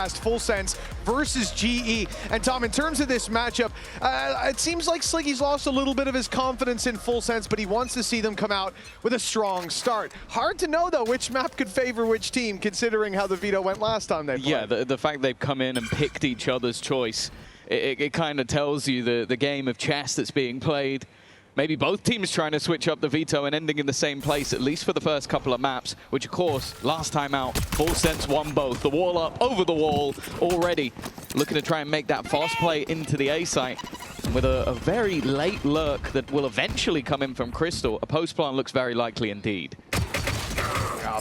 last. Full Sense versus GE. And Tom, in terms of this matchup, it seems like Sliggy's lost a little bit of his confidence in Full Sense, but he wants to see them come out with a strong start. Hard to know, though, which map could favor which team, considering how the veto went last time they played. Yeah, the fact they've come in and picked each other's choice, it kind of tells you the game of chess that's being played. Maybe both teams trying to switch up the veto and ending in the same place, at least for the first couple of maps, which, of course, last time out, Full Sense won both. The wall up, over the wall already, looking to try and make that fast play into the A site. And with a very late lurk that will eventually come in from Crystal, a post plant looks very likely indeed.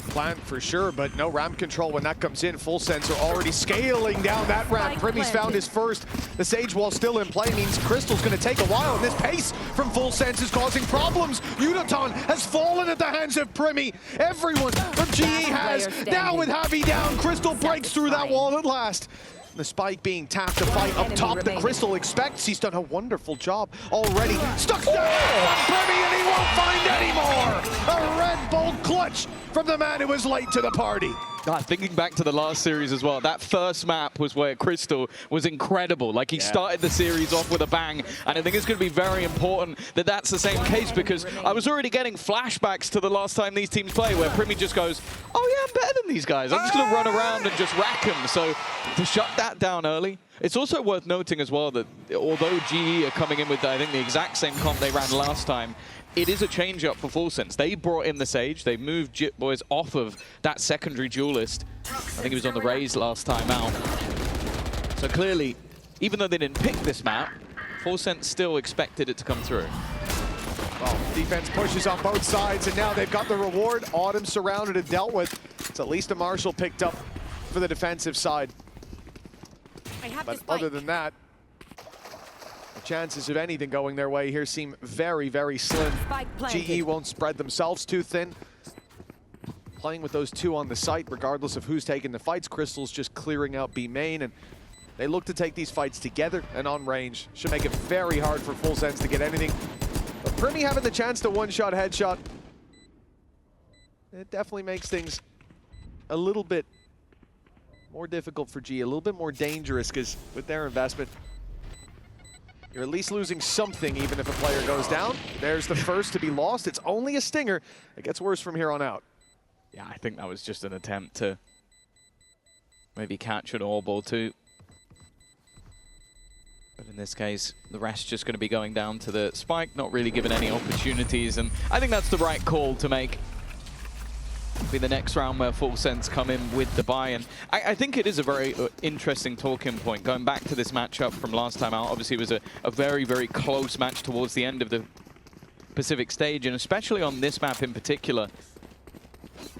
Plant for sure, but no ramp control when that comes in. Full Sense are already scaling down that ramp. Primmy's found his first. The Sage Wall still in play means Crystal's going to take a while, and this pace from Full Sense is causing problems. Unoton has fallen at the hands of Primmy. Everyone from GE has. Now with Javi down, Crystal breaks through that wall at last. The spike being tapped to fight up top that Crystal expects. He's done a wonderful job already. Stuck down on Primmy, and he won't find any more. A Red Bull clutch from the man who was late to the party. Thinking back to the last series as well, that first map was where Crystal was incredible. Like, he started the series off with a bang, and I think it's going to be very important that that's the same case, because I was already getting flashbacks to the last time these teams play, where Primmy just goes, oh yeah, I'm better than these guys. I'm just going to run around and just rack them. So to shut that down early. It's also worth noting as well that although GE are coming in with, I think, the exact same comp they ran last time, it is a change-up for Full Sense. They brought in the Sage. They moved Jit Boys off of that secondary duelist. I think he was on the Raze last time out. So clearly, even though they didn't pick this map, Full Sense still expected it to come through. Well, defense pushes on both sides, and now they've got the reward. Autumn surrounded and dealt with. It's at least a Marshall picked up for the defensive side. But other than that, the chances of anything going their way here seem very, very slim. GE won't spread themselves too thin. Playing with those two on the site, regardless of who's taking the fights. Crystal's just clearing out B main, and they look to take these fights together and on range. Should make it very hard for Full Sense to get anything. But Primmy having the chance to one-shot headshot, it definitely makes things a little bit more difficult for G, a little bit more dangerous, because with their investment, you're at least losing something even if a player goes down. There's the first to be lost. It's only a stinger. It gets worse from here on out. Yeah, I think that was just an attempt to maybe catch an all ball too. But in this case, the rest just going to be going down to the spike, not really given any opportunities. And I think that's the right call to make. Be the next round where Full Sense come in with the buy. And I think it is a very interesting talking point. Going back to this matchup from last time out, obviously it was a very, very close match towards the end of the Pacific stage, and especially on this map in particular.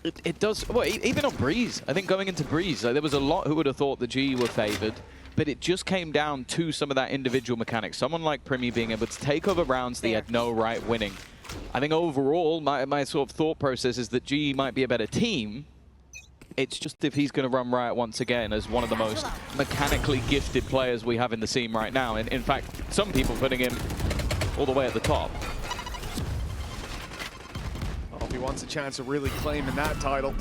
It does, well, even on Breeze, I think going into Breeze, there was a lot who would have thought the GE were favored, but it just came down to some of that individual mechanics. Someone like Primmy being able to take over rounds they had no right winning. I think overall, my sort of thought process is that GE might be a better team. It's just if he's going to run riot once again as one of the most mechanically gifted players we have in the scene right now. And in fact, some people putting him all the way at the top. Well, if he wants a chance of really claiming that title,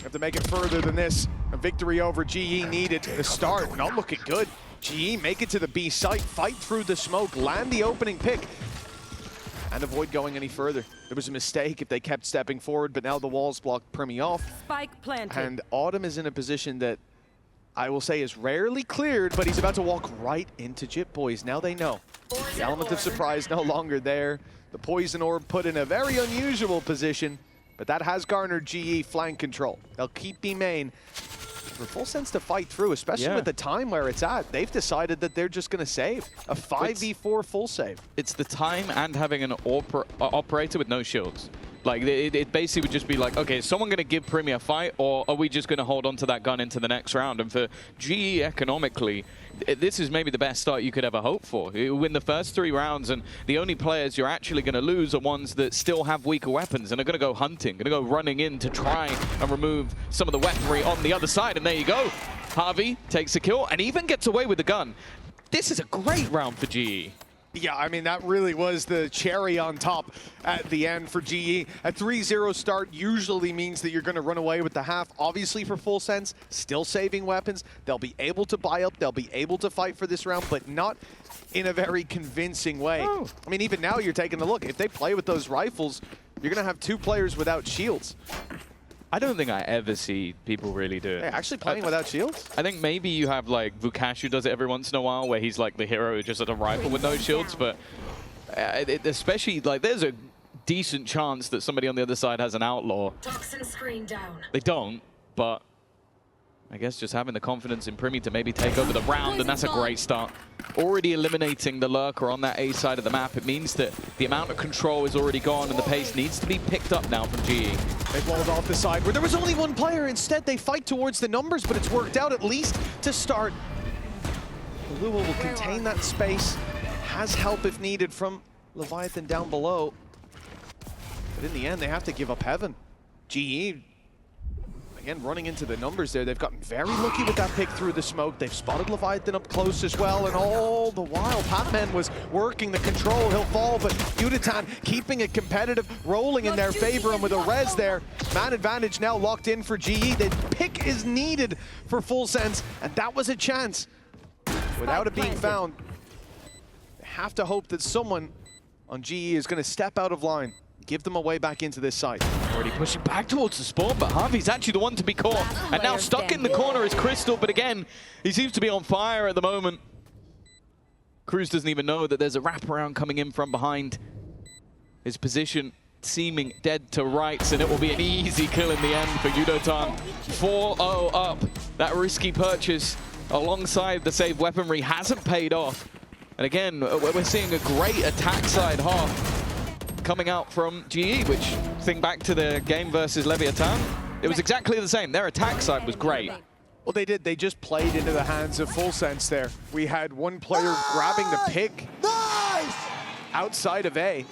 have to make it further than this. A victory over GE needed. The start not looking good. GE make it to the B site, fight through the smoke, land the opening pick, and avoid going any further. There was a mistake if they kept stepping forward, but now the walls blocked Primmy off. Spike planted. And Autumn is in a position that I will say is rarely cleared, but he's about to walk right into Jit Boys. Now they know. The element of surprise no longer there. The Poison Orb put in a very unusual position, but that has garnered GE flank control. They'll keep B main. For Full Sense to fight through, especially with the time where it's at, they've decided that they're just going to save. A 5v4 full save. It's the time and having an operator with no shields. Like, it basically would just be like, okay, is someone going to give Primmy a fight, or are we just going to hold on to that gun into the next round? And for GE economically, this is maybe the best start you could ever hope for. You win the first 3 rounds, and the only players you're actually going to lose are ones that still have weaker weapons and are going to go hunting, going to go running in to try and remove some of the weaponry on the other side. And there you go. Javi takes a kill and even gets away with the gun. This is a great round for GE. Yeah, I mean, that really was the cherry on top at the end for GE. A 3-0 start usually means that you're going to run away with the half. Obviously, for Full Sense, still saving weapons. They'll be able to buy up. They'll be able to fight for this round, but not in a very convincing way. Oh. I mean, even now, you're taking a look. If they play with those rifles, you're going to have 2 players without shields. I don't think I ever see people really do it. Hey, actually playing without shields? I think maybe you have like Vukash who does it every once in a while, where he's like the hero who just has a rifle with no shields, but especially like there's a decent chance that somebody on the other side has an outlaw. Toxin screen down. They don't, but I guess just having the confidence in Primi to maybe take over the round, and that's a great start. Already eliminating the lurker on that A side of the map, it means that the amount of control is already gone and the pace needs to be picked up now from GE. They've walled off the side where there was only 1 player. Instead, they fight towards the numbers, but it's worked out at least to start. Lua will contain that space, has help if needed from Leviathan down below. But in the end, they have to give up Heaven. GE, again, running into the numbers there. They've gotten very lucky with that pick through the smoke. They've spotted Leviathan up close as well, and all the while, Patman was working the control. He'll fall, but Udatan keeping it competitive, rolling in their favor, and with a res there, man advantage now locked in for GE. The pick is needed for Full Sense, and that was a chance. Without it being found, they have to hope that someone on GE is going to step out of line, give them a way back into this site. Already pushing back towards the spawn, but Harvey's actually the one to be caught. And now stuck in the corner is Crystal, but again, he seems to be on fire at the moment. Cruz doesn't even know that there's a wraparound coming in from behind. His position seeming dead to rights, and it will be an easy kill in the end for Udatan. 4-0 up. That risky purchase alongside the saved weaponry hasn't paid off. And again, we're seeing a great attack side half coming out from GE, which, think back to the game versus Leviathan, it was exactly the same. Their attack side was great. Well, they did. They just played into the hands of Full Sense there. We had 1 player grabbing the pick outside of A.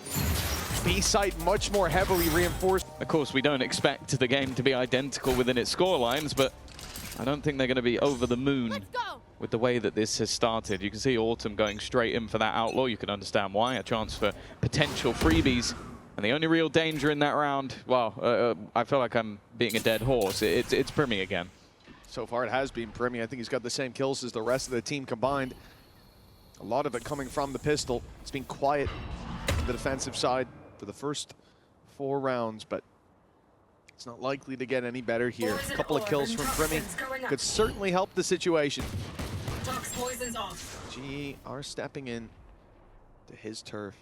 B site much more heavily reinforced. Of course, we don't expect the game to be identical within its score lines, but I don't think they're going to be over the moon with the way that this has started. You can see Autumn going straight in for that outlaw. You can understand why. A chance for potential freebies. And the only real danger in that round, well, I feel like I'm being a dead horse. It's Primi again. So far, it has been Primi. I think he's got the same kills as the rest of the team combined. A lot of it coming from the pistol. It's been quiet on the defensive side for the first 4 rounds, but it's not likely to get any better here. A couple of kills from Primi could certainly help the situation. GE are stepping in to his turf.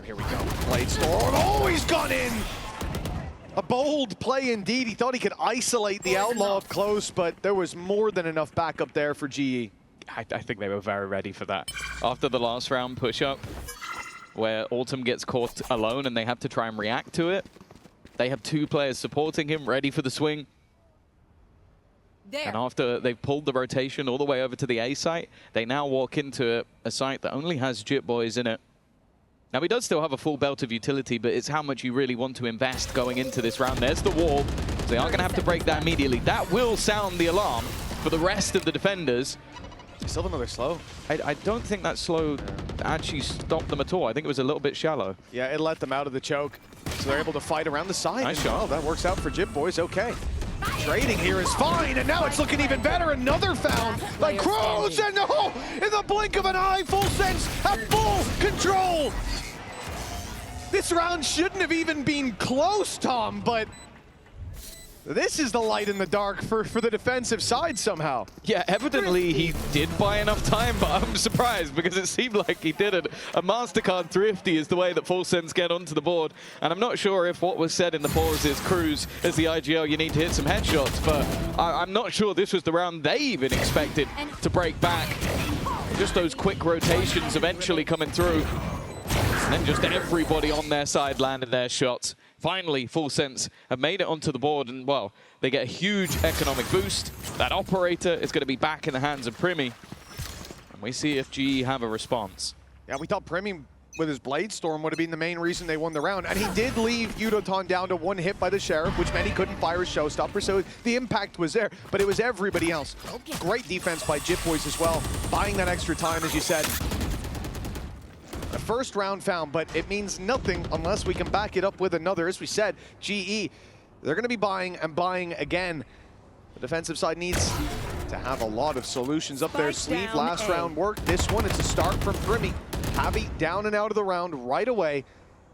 Here we go. Blade Storm. Oh, he's gone in! A bold play indeed. He thought he could isolate the outlaw up close, but there was more than enough backup there for GE. I think they were very ready for that. After the last round push-up, where Autumn gets caught alone and they have to try and react to it, they have 2 players supporting him, ready for the swing. There. And after they've pulled the rotation all the way over to the A site, they now walk into a site that only has Jit Boys in it. Now, he does still have a full belt of utility, but it's how much you really want to invest going into this round. There's the wall. So they are going to have to break that immediately. That will sound the alarm for the rest of the defenders. Still another slow. I don't think that slow actually stopped them at all. I think it was a little bit shallow. Yeah, it let them out of the choke. So they're able to fight around the side. Nice shot. Oh, that works out for Jit Boys. Okay. Trading here is fine, and now it's looking even better. Another found by Cruz, and no! In the blink of an eye, Full Sense have full control! This round shouldn't have even been close, Tom, but this is the light in the dark for the defensive side somehow. Yeah, evidently he did buy enough time, but I'm surprised because it seemed like he didn't. A MasterCard thrifty is the way that Full Sense get onto the board, and I'm not sure if what was said in the pause is Cruz as the IGL, you need to hit some headshots, but I'm not sure this was the round they even expected to break back. Just those quick rotations eventually coming through. And then just everybody on their side landed their shots. Finally, Full Sense have made it onto the board, and, well, they get a huge economic boost. That operator is going to be back in the hands of Primi. And we see if GE have a response. Yeah, we thought Primi with his Blade Storm would have been the main reason they won the round. And he did leave Yudoton down to 1 hit by the Sheriff, which meant he couldn't fire his showstopper, so the impact was there. But it was everybody else. Great defense by Jit Boys as well, buying that extra time, as you said. The first round found, but it means nothing unless we can back it up with another. As we said, GE, they're going to be buying and buying again. The defensive side needs to have a lot of solutions up their sleeve. Last round worked. This one, it's a start from Primi. Javi down and out of the round right away,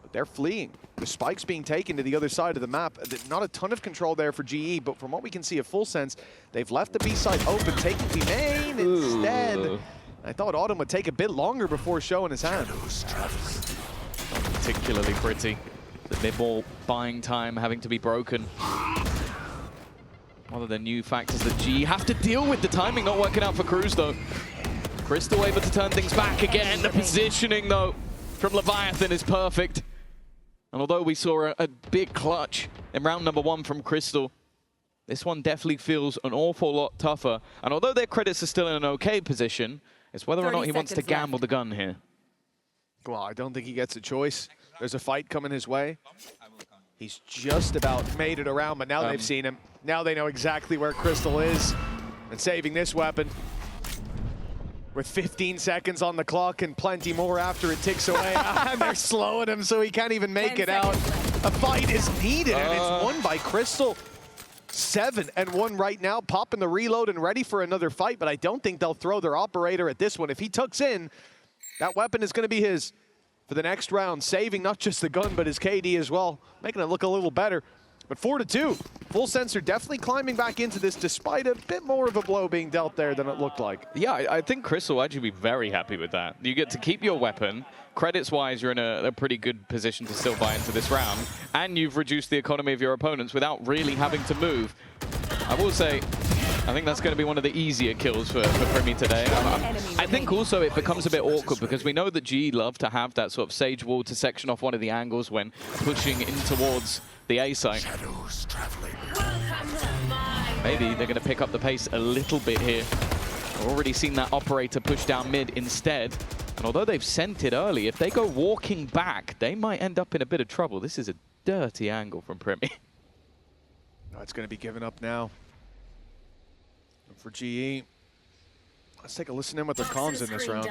but they're fleeing. The spike's being taken to the other side of the map. Not a ton of control there for GE, but from what we can see at Full Sense, they've left the B side open, taking the main instead. I thought Autumn would take a bit longer before showing his hand. Not particularly pretty. The mid-ball buying time having to be broken. One of the new factors that GE have to deal with. The timing not working out for Cruz, though. Crystal able to turn things back again. The positioning, though, from Leviathan is perfect. And although we saw a big clutch in round number 1 from Crystal, this one definitely feels an awful lot tougher. And although their credits are still in an okay position, it's whether or not he wants to gamble the gun here. Well, I don't think he gets a choice. There's a fight coming his way. He's just about made it around, but now they've seen him. Now they know exactly where Crystal is. And saving this weapon with 15 seconds on the clock and plenty more after it ticks away. And they're slowing him so he can't even make it out. A fight is needed, and it's won by Crystal. 7-1 right now, popping the reload and ready for another fight, but I don't think they'll throw their operator at this one. If he tucks in, that weapon is going to be his for the next round, saving not just the gun, but his KD as well, making it look a little better. But 4-2, Full Sense are definitely climbing back into this despite a bit more of a blow being dealt there than it looked like. Yeah, I think Crystal will actually be very happy with that. You get to keep your weapon. Credits-wise, you're in a pretty good position to still buy into this round. And you've reduced the economy of your opponents without really having to move. I will say, I think that's going to be one of the easier kills for Primi today. I think also it becomes a bit awkward because we know that GE love to have that sort of sage wall to section off one of the angles when pushing in towards the A site. Maybe they're going to pick up the pace a little bit here. We've already seen that operator push down mid instead. And although they've sent it early, if they go walking back, they might end up in a bit of trouble. This is a dirty angle from Primi. No, it's going to be given up now. And for GE, let's take a listen in with their comms in this round.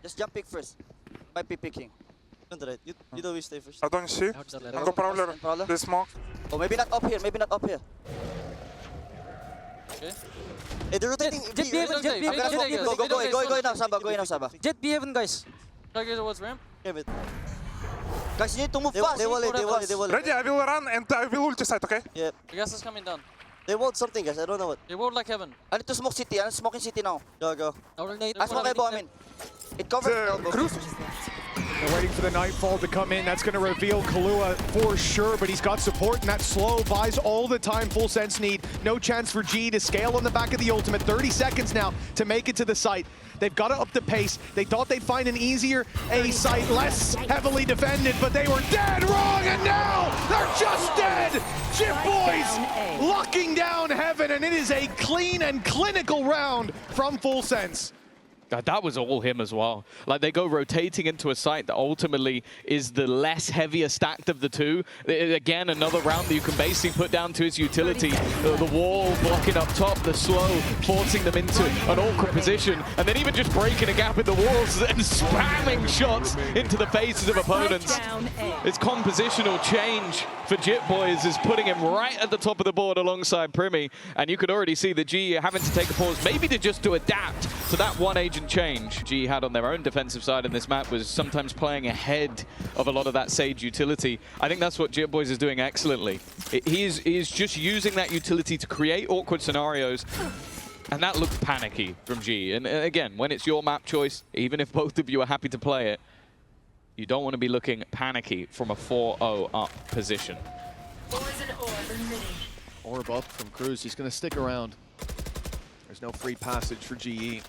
Just jump pick first. Might be picking. You don't stay first. I don't see. Go Prowler. They smoke. Oh, maybe not up here. Maybe not up here. Okay. Hey, they're rotating. Jet B heaven, Jet B heaven. Go now, Samba. Go now, Samba. Jet B heaven, guys. Try to get towards ramp. Guys, you need to move fast. They wall. Ready, I will run and I will ulti side, okay? Yeah. The gas is coming down. They walled something, guys. I don't know what. They walled like heaven. I need to smoke city. I'm smoking city now. Go. I smoke elbow, I mean. It covers elbow. Cruz. They're waiting for the Nightfall to come in. That's going to reveal Kalua for sure, but he's got support, and that slow buys all the time Full Sense need. No chance for G to scale on the back of the ultimate. 30 seconds now to make it to the site. They've got to up the pace. They thought they'd find an easier A site, less heavily defended, but they were dead wrong, and now they're just dead! Jit Boys locking down heaven, and it is a clean and clinical round from Full Sense. That was all him as well. Like, they go rotating into a site that ultimately is the less heavier stacked of the two. Again, another round that you can basically put down to his utility. The wall blocking up top, the slow, forcing them into an awkward position, and then even just breaking a gap in the walls and spamming shots into the faces of opponents. It's compositional change for Jit Boys is putting him right at the top of the board alongside Primi, and you could already see the G having to take a pause, maybe to adapt to that one agent change G had on their own defensive side in this map, was sometimes playing ahead of a lot of that Sage utility. I think that's what Jit Boys is doing excellently. He is just using that utility to create awkward scenarios, and that looked panicky from G. And again, when it's your map choice, even if both of you are happy to play it, you don't want to be looking panicky from a 4-0 up position. Orb up from Cruz. He's going to stick around. There's no free passage for GE.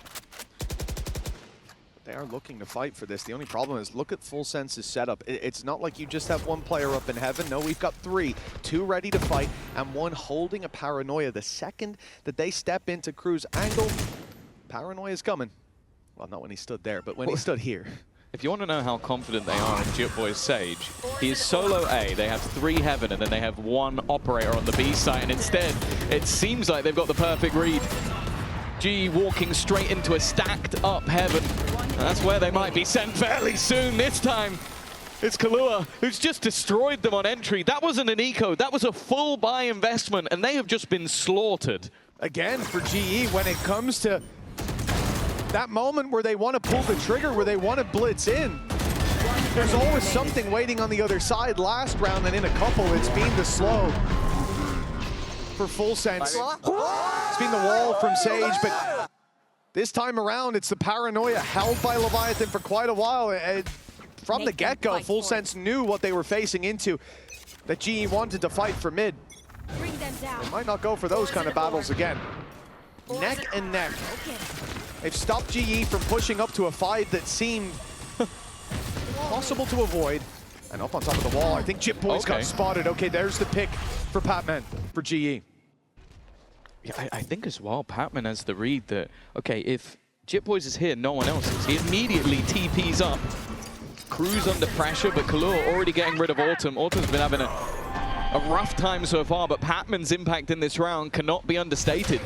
They are looking to fight for this. The only problem is, look at Full Sense's setup. It's not like you just have one player up in heaven. No, we've got 3. 2 ready to fight, and 1 holding a Paranoia. The second that they step into Cruz angle, Paranoia is coming. Well, not when he stood there, but when he stood here. If you want to know how confident they are in Jitboy's Sage, he is solo A, they have 3 Heaven, and then they have 1 operator on the B side, and instead, it seems like they've got the perfect read. G walking straight into a stacked up Heaven. And that's where they might be sent fairly soon. This time, it's Kahlua, who's just destroyed them on entry. That wasn't an eco, that was a full buy investment, and they have just been slaughtered. Again, for GE, when it comes to that moment where they want to pull the trigger, where they want to blitz in, there's always something waiting on the other side. Last round and in a couple, it's been the slow for Full Sense. It's been the wall from Sage, but this time around, it's the paranoia held by Leviathan for quite a while. And from the get-go, Full Sense knew what they were facing into, that GE wanted to fight for mid. They might not go for those kind of battles again. Neck and neck. They've stopped GE from pushing up to a fight that seemed possible to avoid. And up on top of the wall, I think Jitboy's got spotted. Okay, there's the pick for Patman, for GE. Yeah, I think as well, Patman has the read that, okay, if Jitboys is here, no one else is. He immediately TPs up. Crew's under pressure, but Kahlua already getting rid of Autumn. Autumn's been having a rough time so far, but Patman's impact in this round cannot be understated.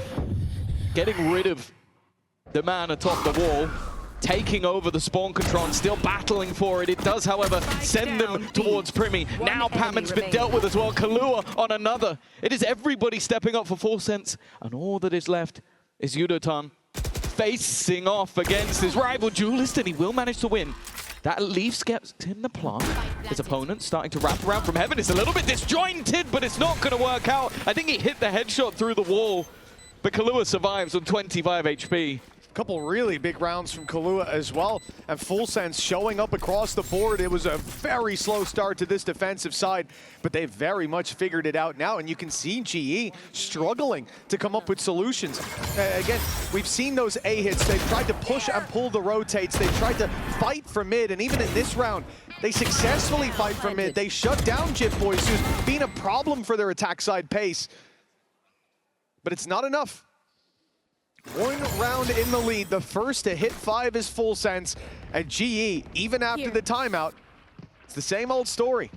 Getting rid of the man atop the wall, taking over the spawn control and still battling for it. It does, however, send them towards Primi. Now Patman's been dealt with as well. Kahlua on another. It is everybody stepping up for Full Sense, and all that is left is Yudotan facing off against his rival duelist, and he will manage to win. That at least gets him the plant. His opponent starting to wrap around from Heaven. It's a little bit disjointed, but it's not going to work out. I think he hit the headshot through the wall, but Kahlua survives on 25 HP. Couple really big rounds from Kahlua as well, and Full Sense showing up across the board. It was a very slow start to this defensive side, but they've very much figured it out now, and you can see GE struggling to come up with solutions. Again, we've seen those A hits. They've tried to push and pull the rotates. They've tried to fight for mid, and even in this round, they successfully fight for mid. They shut down Jitboys, who's been a problem for their attack side pace, but it's not enough. 1 round in the lead. The first to hit 5 is Full Sense, and GE, even after the timeout, it's the same old story.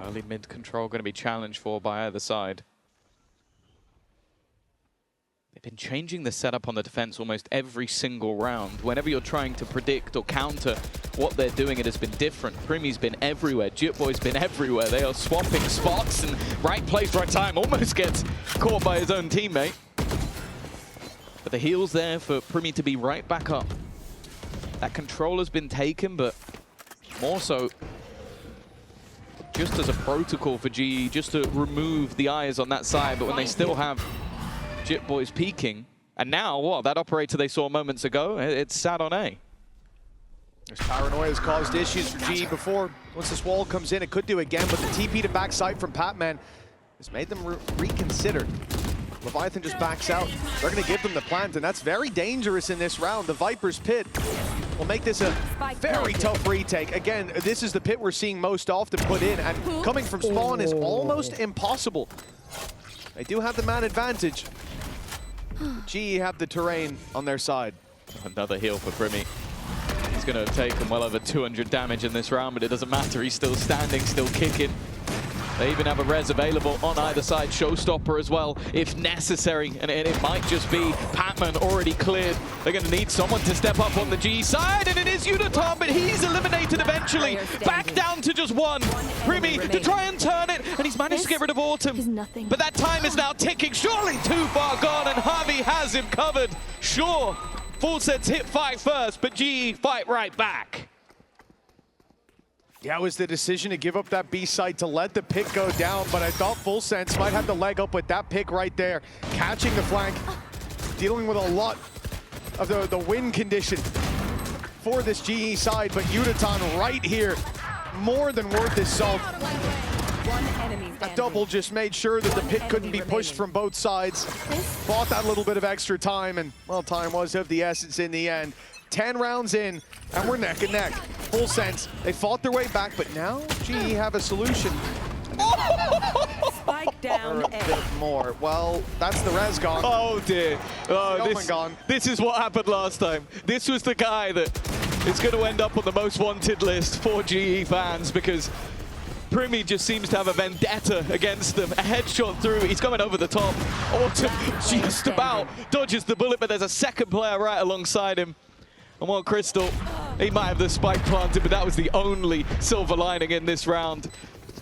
Early mid control going to be challenged for by either side. They've been changing the setup on the defense almost every single round. Whenever you're trying to predict or counter what they're doing, it has been different. Primi's been everywhere. Jitboy's been everywhere. They are swapping spots, and right place, right time, almost gets caught by his own teammate. But the heal's there for Primi to be right back up. That control has been taken, but more so just as a protocol for GE, just to remove the eyes on that side. But when they still have Jitboys peeking, and now what? That operator they saw moments ago, it's sat on A. There's paranoia has caused issues for GE before. Once this wall comes in, it could do again, but the TP to backside from Patman has made them reconsider. Leviathan just backs out. They're going to give them the plant, and that's very dangerous in this round. The Viper's Pit will make this a very tough retake. Again, this is the pit we're seeing most often put in, and coming from spawn is almost impossible. They do have the man advantage. GE have the terrain on their side. Another heal for Primi. He's going to have taken well over 200 damage in this round, but it doesn't matter. He's still standing, still kicking. They even have a res available on either side, Showstopper as well, if necessary. And it might just be Patman already cleared. They're going to need someone to step up on the G side, and it is Yudotan, but he's eliminated eventually. Back down to just 1. Primi to try and turn it, and he's managed to get rid of Autumn. But that time is now ticking, surely too far gone, and Harvey has him covered. Sure, Full Sense hit 5 first, but GE fight right back. Yeah, it was the decision to give up that B side to let the pick go down, but I thought Full Sense might have the leg up with that pick right there. Catching the flank, dealing with a lot of the wind condition for this GE side, but Yudotan right here, more than worth his salt. That double just made sure that the pick couldn't be pushed from both sides. Bought that little bit of extra time, and, well, time was of the essence in the end. 10 rounds in, and we're neck and neck. Full Sense, they fought their way back, but now GE have a solution. Spike down Or a bit more. Well, that's the res gone. Oh dear. Oh, Gone. this is what happened last time. This was the guy that is going to end up on the most wanted list for GE fans because Primi just seems to have a vendetta against them. A headshot through, he's coming over the top. Autumn just about dodges the bullet, but there's a second player right alongside him. And while Crystal, he might have the spike planted, but that was the only silver lining in this round.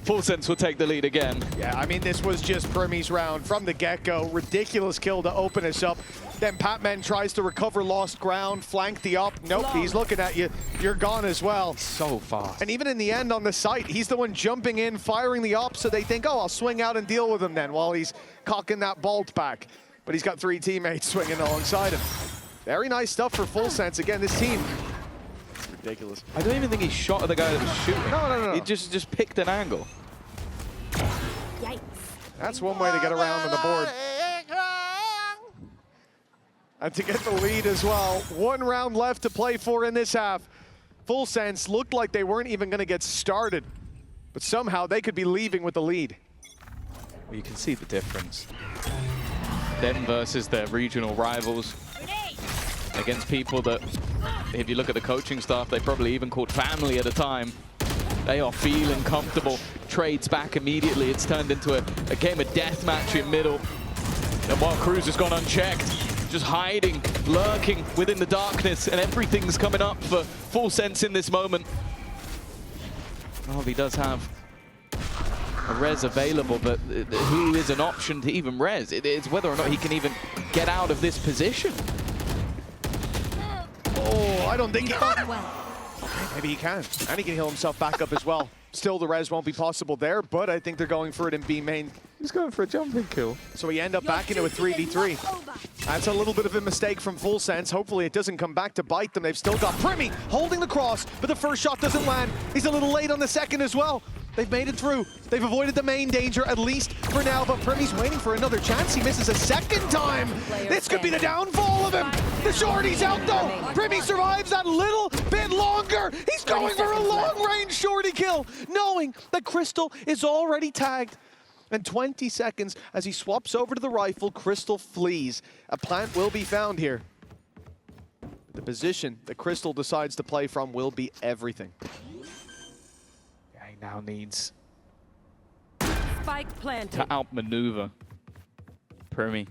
Full Sense will take the lead again. Yeah, I mean, this was just Primi's round from the get-go. Ridiculous kill to open us up. Then Patman tries to recover lost ground, flank the up. Nope, he's looking at you. You're gone as well. So fast. And even in the end on the site, he's the one jumping in, firing the up, so they think, oh, I'll swing out and deal with him then while he's cocking that bolt back. But he's got 3 teammates swinging alongside him. Very nice stuff for Full Sense. Again, this team, ridiculous. I don't even think he shot at the guy that was shooting. No. He just picked an angle. Yikes. That's one way to get around on the board. And to get the lead as well. 1 round left to play for in this half. Full Sense looked like they weren't even going to get started, but somehow they could be leaving with the lead. Well, you can see the difference. Them versus their regional rivals. Against people that, if you look at the coaching staff, they probably even called family at a time. They are feeling comfortable. Trades back immediately. It's turned into a game of deathmatch in middle. And while Cruz has gone unchecked, just hiding, lurking within the darkness, and everything's coming up for Full Sense in this moment. Oh, he does have a res available, but who is an option to even res? It's whether or not he can even get out of this position. Oh, I don't think he can. Maybe he can. And he can heal himself back up as well. Still, the res won't be possible there, but I think they're going for it in B main. He's going for a jumping kill. So we end up back into a 3v3. That's a little bit of a mistake from Full Sense. Hopefully it doesn't come back to bite them. They've still got Primi holding the cross, but the first shot doesn't land. He's a little late on the second as well. They've made it through. They've avoided the main danger, at least for now, but Primi's waiting for another chance. He misses a second time. This could be the downfall of him. The shorty's out though. Primi survives that little bit longer. He's going for a long-range shorty kill, knowing that Crystal is already tagged. And 20 seconds as he swaps over to the rifle, Crystal flees. A plant will be found here. The position that Crystal decides to play from will be everything. He now needs Spike planted. to outmaneuver Primi.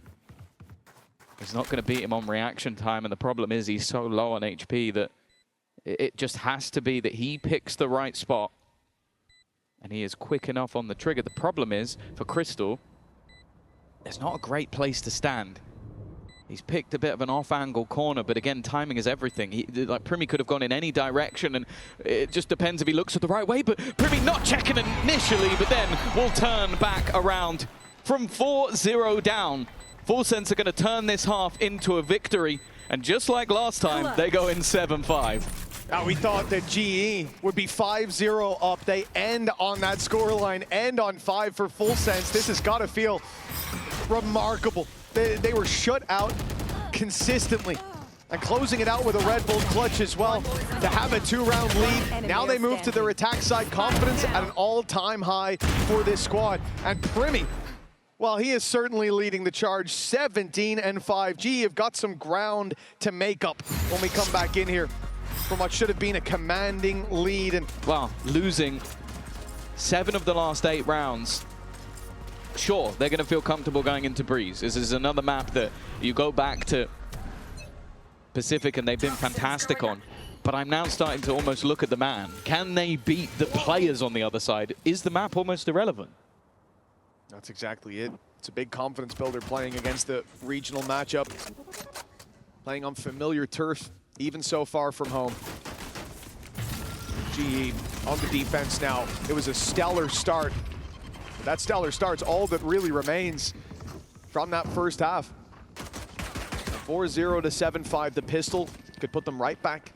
He's not going to beat him on reaction time, and the problem is he's so low on HP that it just has to be that he picks the right spot. And he is quick enough on the trigger. The problem is, for Crystal, there's not a great place to stand. He's picked a bit of an off-angle corner, but again, timing is everything. Like Primi could have gone in any direction, and it just depends if he looks at the right way. But Primi not checking initially, but then will turn back around from 4-0 down. Full Sense are going to turn this half into a victory, and just like last time, they go in 7-5. Now, we thought that GE would be 5-0 up. They end on that scoreline, end on 5 for Full Sense. This has got to feel remarkable. They were shut out consistently. And closing it out with a Red Bull clutch as well to have a 2-round lead. Now they move to their attack side. Confidence at an all-time high for this squad. And Primi, well, he is certainly leading the charge. 17-5. GE have got some ground to make up when we come back in here from what should have been a commanding lead. And well, losing 7 of the last 8 rounds. Sure, they're going to feel comfortable going into Breeze. This is another map that you go back to Pacific and they've been fantastic on. But I'm now starting to almost look at the man. Can they beat the players on the other side? Is the map almost irrelevant? that's exactly it. It's a big confidence builder playing against the regional matchup. Playing on familiar turf, even so far from home. GE on the defense now. It was a stellar start. But that stellar start's all that really remains from that first half. 4-0 to 7-5. The pistol could put them right back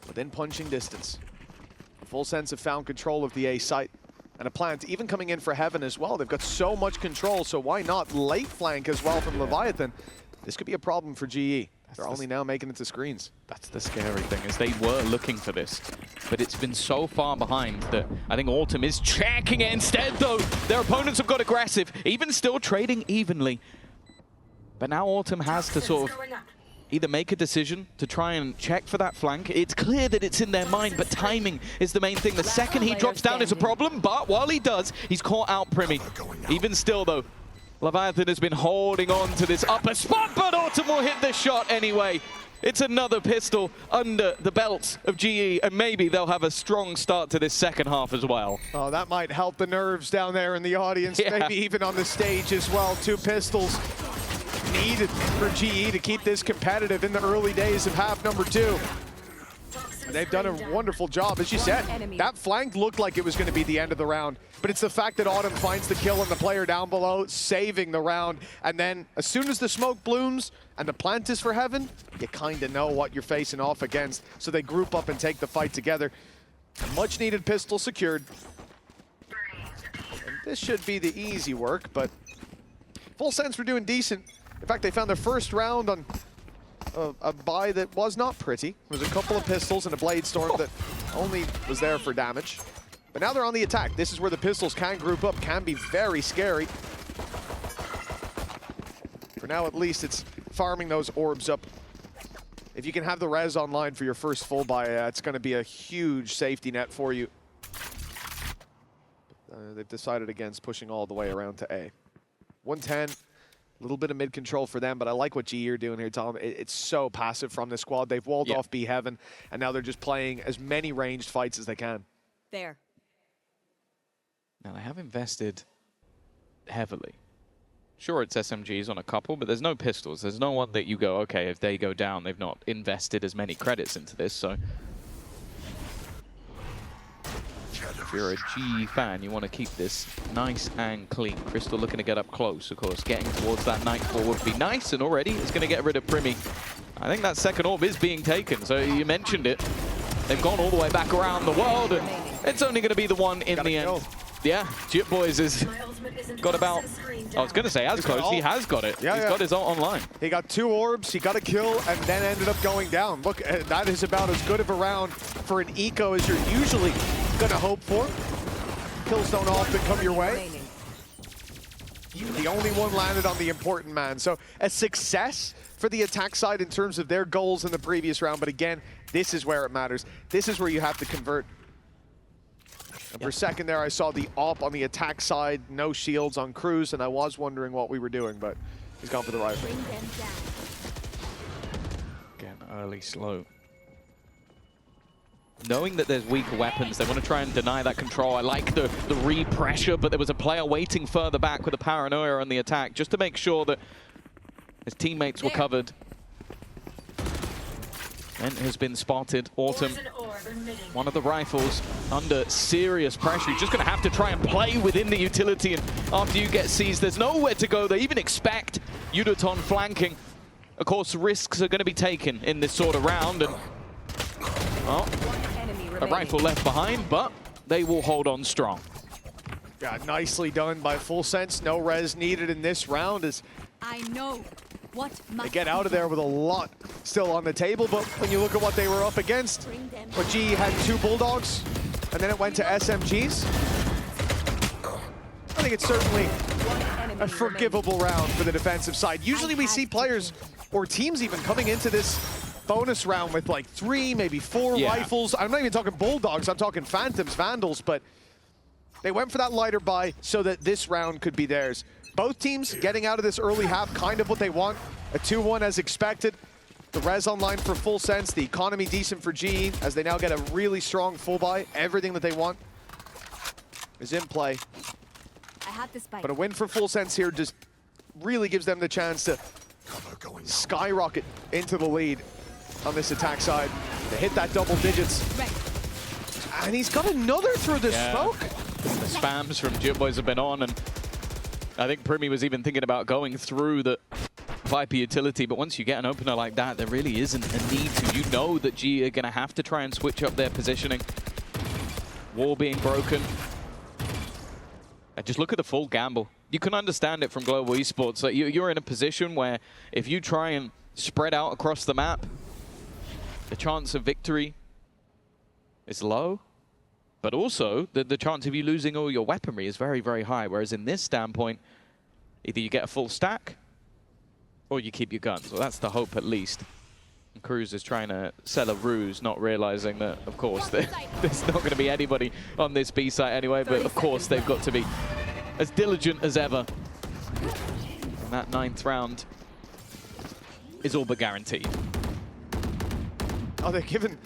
within punching distance. Full Sense have found control of the A site. And a plant even coming in for Heaven as well. They've got so much control, so why not late flank as well from Leviathan? This could be a problem for GE. They're only now making it to screens. That's the scary thing, is they were looking for this, but it's been so far behind that I think Autumn is checking it instead, though. Their opponents have got aggressive, even still trading evenly. But now Autumn has to sort of either make a decision to try and check for that flank. It's clear that it's in their mind, but timing is the main thing. The second he drops down is a problem, but while he does, he's caught out Primi. Even still, though, Leviathan has been holding on to this upper spot, but Autumn will hit the shot anyway. It's another pistol under the belt of GE, and maybe they'll have a strong start to this second half as well. Oh, that might help the nerves down there in the audience, Yeah. maybe even on the stage as well. 2 pistols needed for GE to keep this competitive in the early days of half number 2. And they've done a wonderful job. As you said, that flank looked like it was going to be the end of the round, but it's the fact that Autumn finds the kill on the player down below, saving the round. And then as soon as the smoke blooms and the plant is for heaven, you kind of know what you're facing off against. So they group up and take the fight together. Much needed pistol secured. And this should be the easy work, but Full Sense were doing decent. In fact, they found their first round on a buy that was not pretty. It was a couple of pistols and a blade storm that only was there for damage. But now they're on the attack. This is where the pistols can group up, can be very scary. For now, at least, it's farming those orbs up. If you can have the res online for your first full buy, it's going to be a huge safety net for you. They've decided against pushing all the way around to A. 110. A little bit of mid-control for them, but I like what GE are doing here, Tom. It's so passive from this squad. They've walled off B Heaven, and now they're just playing as many ranged fights as they can. There. Now, they have invested heavily. Sure, it's SMGs on a couple, but there's no pistols. There's no one that you go, okay, if they go down, they've not invested as many credits into this, so... If you're a GE fan, you want to keep this nice and clean. Crystal looking to get up close, of course. Getting towards that Nightfall would be nice, and already it's going to get rid of Primi. I think that second orb is being taken, so you mentioned it. They've gone all the way back around the world, and it's only going to be the one in the end. Yeah, Jit Boys has got about, I was going to say as close, he has got it. He's got his ult online. He got 2 orbs, he got a kill, and then ended up going down. Look, that is about as good of a round for an eco as you're usually going to hope for. Kills don't often come your way. The only one landed on the important man. So a success for the attack side in terms of their goals in the previous round. But again, this is where it matters. This is where you have to convert. And for a second there, I saw the AWP on the attack side, no shields on Cruz, and I was wondering what we were doing, but he's gone for the rifle. Again, early slow. Knowing that there's weaker weapons, they want to try and deny that control. I like the re-pressure, but there was a player waiting further back with a paranoia on the attack, just to make sure that his teammates were covered. Vent has been spotted. Autumn, one of the rifles, under serious pressure. You're just going to have to try and play within the utility, and after you get seized, there's nowhere to go. They even expect Yudoton flanking. Of course, risks are going to be taken in this sort of round, and a rifle left behind, but they will hold on strong. Yeah, nicely done by Full Sense. No res needed in this round as I know what they get out of there with a lot still on the table, but when you look at what they were up against, but GE had 2 Bulldogs, and then it went to SMGs. I think it's certainly a forgivable round for the defensive side. Usually we see players, or teams even, coming into this bonus round with like 3, maybe 4 rifles. I'm not even talking Bulldogs, I'm talking Phantoms, Vandals, but they went for that lighter buy so that this round could be theirs. Both teams getting out of this early half kind of what they want. A 2-1 as expected. The res online for Full Sense, the economy decent for GE as they now get a really strong full buy. Everything that they want is in play. I had this bite. But a win for Full Sense here just really gives them the chance to skyrocket into the lead on this attack side. They hit that double digits. And he's got another through the smoke. The spams from Jit Boys have been on, and I think Primi was even thinking about going through the Viper utility, but once you get an opener like that, there really isn't a need to. You know that G are going to have to try and switch up their positioning. Wall being broken. And just look at the full gamble. You can understand it from Global Esports. Like you're in a position where if you try and spread out across the map. The chance of victory is low, but also the chance of you losing all your weaponry is very, very high. Whereas in this standpoint, either you get a full stack or you keep your guns. Well, that's the hope at least. And Cruz is trying to sell a ruse, not realizing that, of course, there's not going to be anybody on this B site anyway, but of course they've got to be as diligent as ever. And that 9th round is all but guaranteed. Oh, they're giving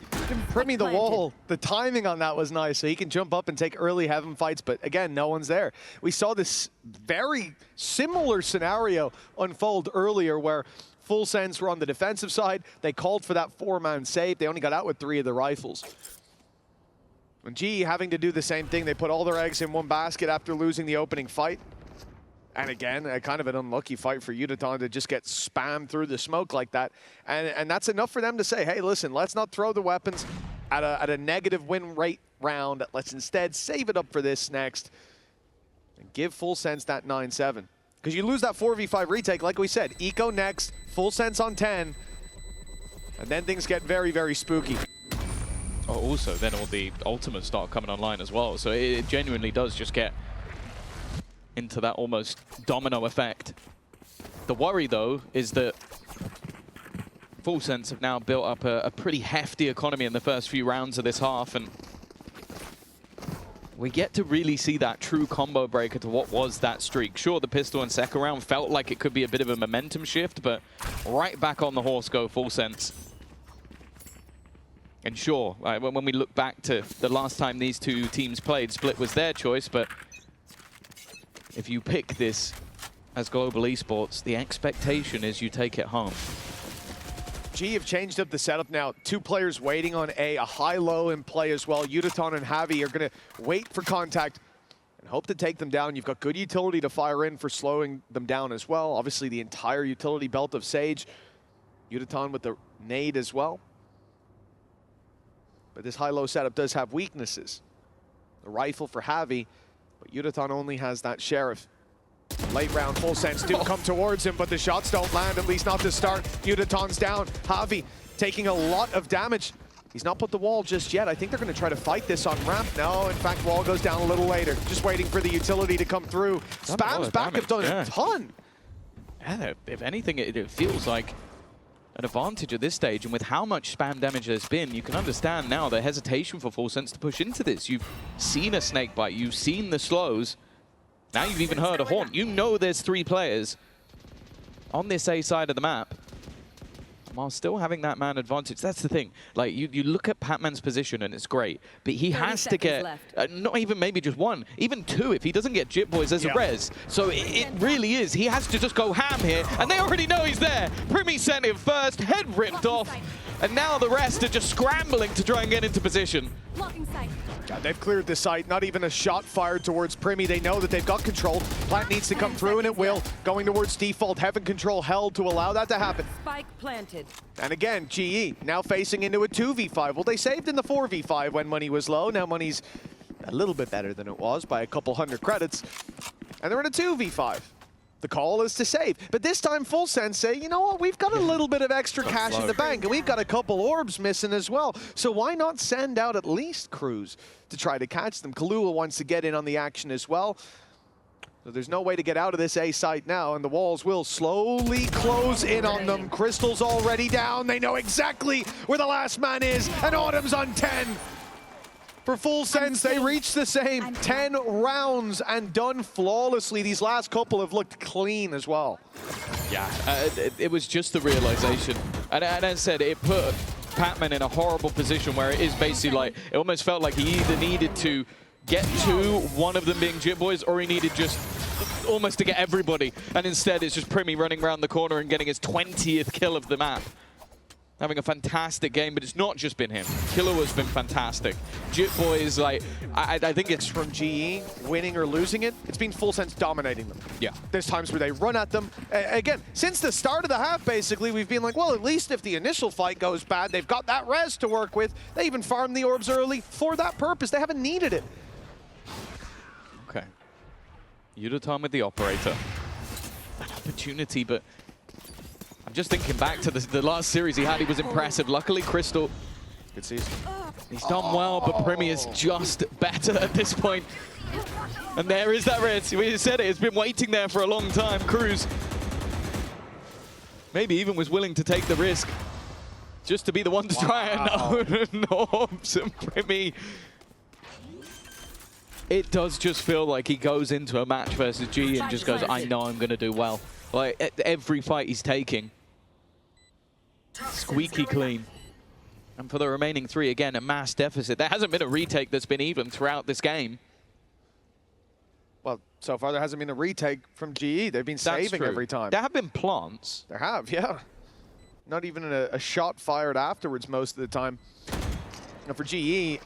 Primi the wall. The timing on that was nice, so he can jump up and take early heaven fights, but again, no one's there. We saw this very similar scenario unfold earlier where Full Sense were on the defensive side. They called for that 4-man save. They only got out with 3 of the rifles. When GE having to do the same thing, they put all their eggs in one basket after losing the opening fight. And again, a kind of an unlucky fight for Udaton to just get spammed through the smoke like that. And that's enough for them to say, hey, listen, let's not throw the weapons at a negative win rate round. Let's instead save it up for this next and give Full Sense that 9-7. Because you lose that 4v5 retake, like we said, Eco next, Full Sense on 10, and then things get very, very spooky. Oh, also, then all the ultimates start coming online as well. So it genuinely does just get into that almost domino effect. The worry, though, is that Full Sense have now built up a pretty hefty economy in the first few rounds of this half, and we get to really see that true combo breaker to what was that streak. Sure, the pistol and second round felt like it could be a bit of a momentum shift, but right back on the horse go Full Sense. And sure, when we look back to the last time these two teams played, Split was their choice, but if you pick this as global esports, the expectation is you take it home. G have changed up the setup now. 2 players waiting on A, a high-low in play as well. Udaton and Javi are going to wait for contact and hope to take them down. You've got good utility to fire in for slowing them down as well. Obviously, the entire utility belt of Sage. Udaton with the nade as well. But this high-low setup does have weaknesses. The rifle for Javi, but Udaton only has that Sheriff. Late round, Full Sense do come towards him, but the shots don't land, at least not to start. Udaton's down. Javi taking a lot of damage. He's not put the wall just yet. I think they're going to try to fight this on ramp. No, in fact, wall goes down a little later. Just waiting for the utility to come through. Spam's back have done a ton. Yeah, if anything, it feels like an advantage at this stage, and with how much spam damage there's been, you can understand now the hesitation for Full Sense to push into this. You've seen a snake bite, you've seen the slows, now you've even heard a haunt. You know there's 3 players on this A side of the map, while still having that man advantage. That's the thing. Like, you look at Patman's position and it's great, but he has to get, not even maybe just 1, even 2. If he doesn't get Jit Boys, there's a res. So it really is. He has to just go ham here, and they already know he's there. Primi sent him first, head ripped off, and now the rest are just scrambling to try and get into position. Yeah, they've cleared the site. Not even a shot fired towards Primi. They know that they've got control. Plant needs to come through, and it will. Going towards default. Heaven control held to allow that to happen. Spike planted. And again, GE now facing into a 2v5. Well, they saved in the 4v5 when money was low. Now money's a little bit better than it was by a couple hundred credits. And they're in a 2v5. The call is to save. But this time, Full Sense say, you know what, we've got a little bit of extra cash in the bank, and we've got a couple orbs missing as well. So why not send out at least Cruz to try to catch them? Kahlua wants to get in on the action as well. So there's no way to get out of this A site now, and the walls will slowly close in on them. Crystal's already down. They know exactly where the last man is, and Autumn's on 10. For Full Sense, they reach the same. 10 rounds and done flawlessly. These last couple have looked clean as well. Yeah, it was just the realization. And as I said, it put Patman in a horrible position where it is basically like, it almost felt like he either needed to get to one of them being Jit Boys, or he needed just almost to get everybody. And instead, it's just Primi running around the corner and getting his 20th kill of the map. Having a fantastic game, but it's not just been him. Kahlua has been fantastic. Jit Boy is like, I think it's from GE winning or losing it. It's been Full Sense dominating them. Yeah. There's times where they run at them. Again, since the start of the half, basically, we've been like, well, at least if the initial fight goes bad, they've got that res to work with. They even farmed the orbs early for that purpose. They haven't needed it. Okay. Udaton with the operator. An opportunity, but I'm just thinking back to the last series he had, he was impressive. Luckily, Crystal, Good season. he's done well, but Primi is just better at this point. And there is that res. We said it, it's been waiting there for a long time. Cruz maybe even was willing to take the risk just to be the one to try it. No, Norbs and Primi. It does just feel like he goes into a match versus G and just goes, I know I'm going to do well. Like, every fight he's taking, squeaky clean. And for the remaining 3, again, a mass deficit. There hasn't been a retake that's been even throughout this game. Well, so far there hasn't been a retake from GE. They've been saving every time. There have been plants. There have, yeah. Not even a shot fired afterwards most of the time. And for GE,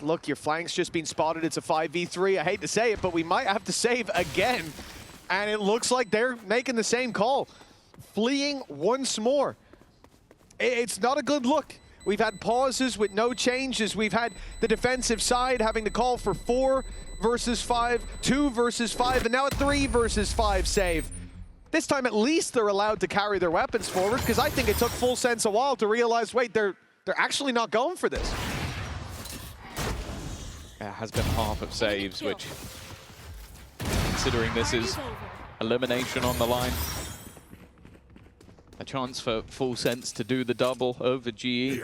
look, your flank's just been spotted. It's a 5v3. I hate to say it, but we might have to save again. And it looks like they're making the same call. Fleeing once more. It's not a good look. We've had pauses with no changes. We've had the defensive side having to call for 4 versus 5, 2 versus 5, and now a 3 versus 5 save. This time at least they're allowed to carry their weapons forward, because I think it took Full Sense a while to realize, wait, they're actually not going for this. It has been half of saves, which, considering this is elimination on the line, a chance for Full Sense to do the double over GE.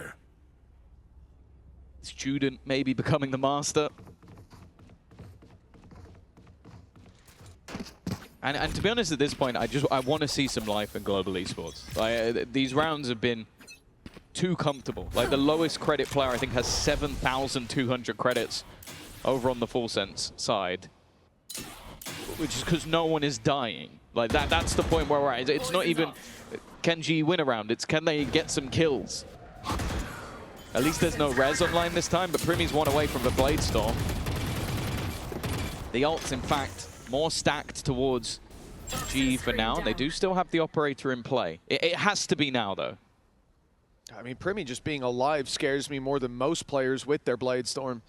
Student maybe becoming the master. And to be honest, at this point, I want to see some life in global esports. Like, these rounds have been too comfortable. Like, the lowest credit player, I think, has 7,200 credits over on the Full Sense side, which is because no one is dying. Like, that's the point where we're at. It's not even, can G win a round? It's, can they get some kills? At least there's no res online this time, but Primi's one away from the Blade Storm. The ult's, in fact, more stacked towards G for now. They do still have the operator in play. It has to be now, though. I mean, Primi just being alive scares me more than most players with their Blade Storm.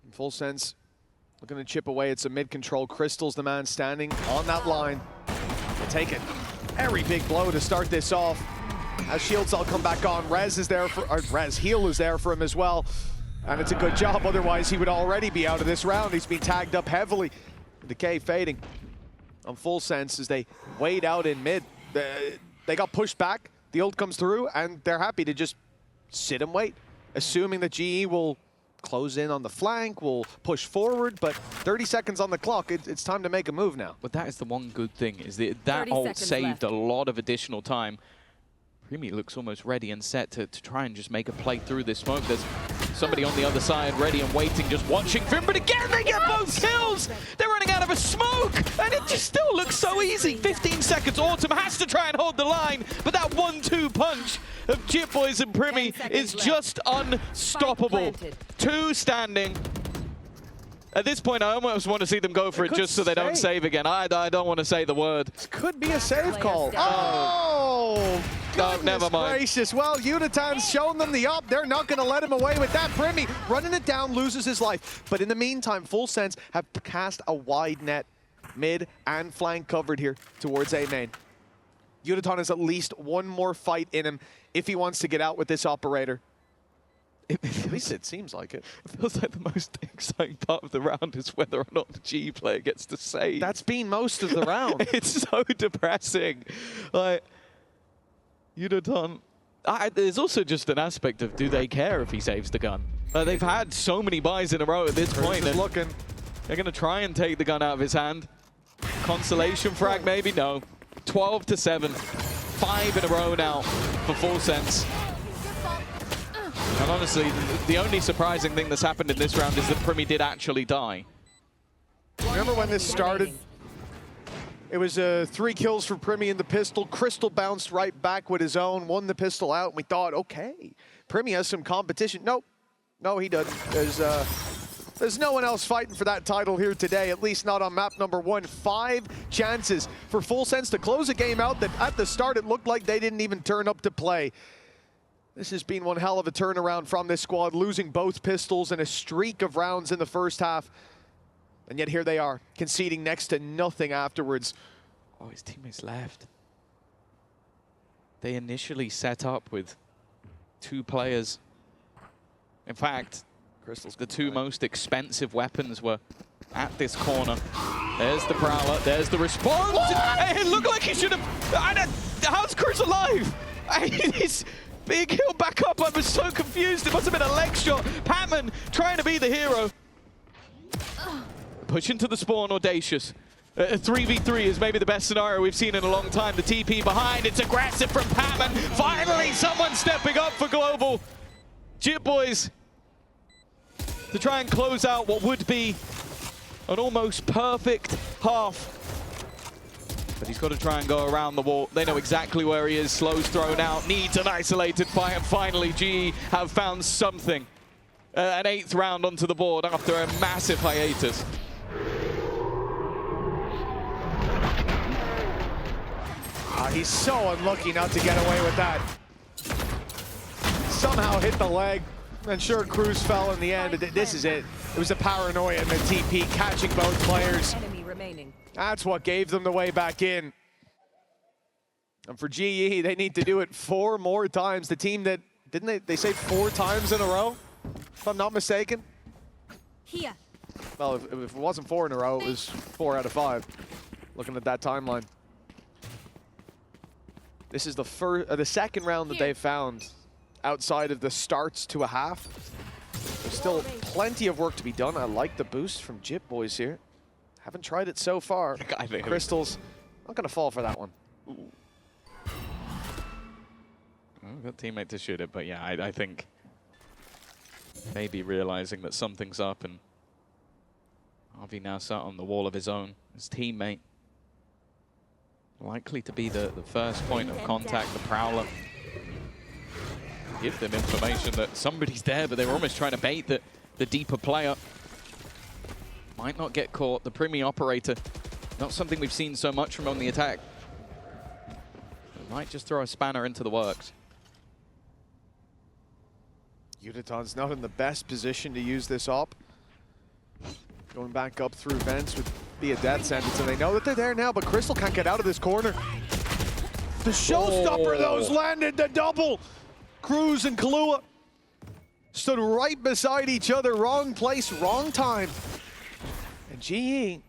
In Full Sense, looking to chip away at some mid-control. Crystal's the man standing on that line. They take it. Very big blow to start this off. As shields all come back on, Rez is there for, Heal is there for him as well. And it's a good job, otherwise he would already be out of this round. He's been tagged up heavily. Decay fading on Full Sense as they wait out in mid. They got pushed back, the ult comes through, and they're happy to just sit and wait, assuming that GE will close in on the flank, will push forward, but 30 seconds on the clock, it's time to make a move now. But that is the one good thing, is that ult saved a lot of additional time. Primi looks almost ready and set to try and just make a play through this smoke. There's somebody on the other side ready and waiting, just watching for him, but again they get both kills! They're running out of a smoke, and it just still looks so easy. 15 seconds, Autumn has to try and hold the line, but that 1-2 punch of Chip Boys and Primi is just unstoppable. 2 standing. At this point, I almost want to see them go for it just so they don't save again. I don't want to say the word. This could be a save call. Oh! No, never mind. Gracious. Well, Unitan's shown them the up. They're not going to let him away with that. Primi running it down, loses his life. But in the meantime, Full Sense have cast a wide net, mid and flank covered here towards A main. Unitan has at least one more fight in him if he wants to get out with this operator. At least it seems like it. It feels like the most exciting part of the round is whether or not the G player gets to save. That's been most of the round. It's so depressing. Like, Unitan, there's also just an aspect of, do they care if he saves the gun? They've had so many buys in a row at this point. Just looking. They're going to try and take the gun out of his hand. Consolation frag, maybe? No. 12-7. 5 in a row now for Full Sense. And honestly, the only surprising thing that's happened in this round is that Primi did actually die. Remember when this started? It was 3 kills for Primi in the pistol. Crystal bounced right back with his own, won the pistol out, and we thought, okay, Primi has some competition. Nope. No, he doesn't. There's no one else fighting for that title here today, at least not on map number 1. 5 chances for Full Sense to close a game out that at the start it looked like they didn't even turn up to play. This has been one hell of a turnaround from this squad, losing both pistols and a streak of rounds in the first half. And yet here they are, conceding next to nothing afterwards. Oh, his teammates left. they initially set up with 2 players. In fact, Crystal's the 2 most expensive weapons were at this corner. There's the Prowler, there's the response. Hey, it looked like he should have. How's Cruz alive? He's being healed back up. I was so confused. It must have been a leg shot. Patman trying to be the hero. Push into the spawn, Audacious. A 3v3 is maybe the best scenario we've seen in a long time. The TP behind, it's aggressive from Patman. Finally, someone stepping up for Global. Jit Boys to try and close out what would be an almost perfect half. But he's got to try and go around the wall. They know exactly where he is. Slow's thrown out, needs an isolated fight, and finally GE have found something. An 8th round onto the board after a massive hiatus. He's so unlucky not to get away with that. Somehow hit the leg. And sure, Cruz fell in the end. This is it. It was a paranoia in the TP, catching both players. Enemy remaining. That's what gave them the way back in. And for GE, they need to do it 4 more times. The team that, didn't they say 4 times in a row? If I'm not mistaken. Here. Well, if it wasn't 4 in a row, it was 4 out of 5. Looking at that timeline. This is the second round that they've found outside of the starts to a half. There's still plenty of work to be done. I like the boost from Jit Boys here. Haven't tried it so far. I think Crystal's not going to fall for that one. Well, got teammate to shoot it, but yeah, I think maybe realizing that something's up, and Harvey now sat on the wall of his own. His teammate likely to be the first point of contact, the Prowler. Give them information that somebody's there, but they were almost trying to bait the deeper player. Might not get caught. The Primi operator, not something we've seen so much from on the attack. It might just throw a spanner into the works. Uniton's not in the best position to use this op. Going back up through vents would be a death sentence, and they know that they're there now, but Crystal can't get out of this corner. The showstopper, those landed the double. Cruz and Kahlua stood right beside each other. Wrong place, wrong time. And GE,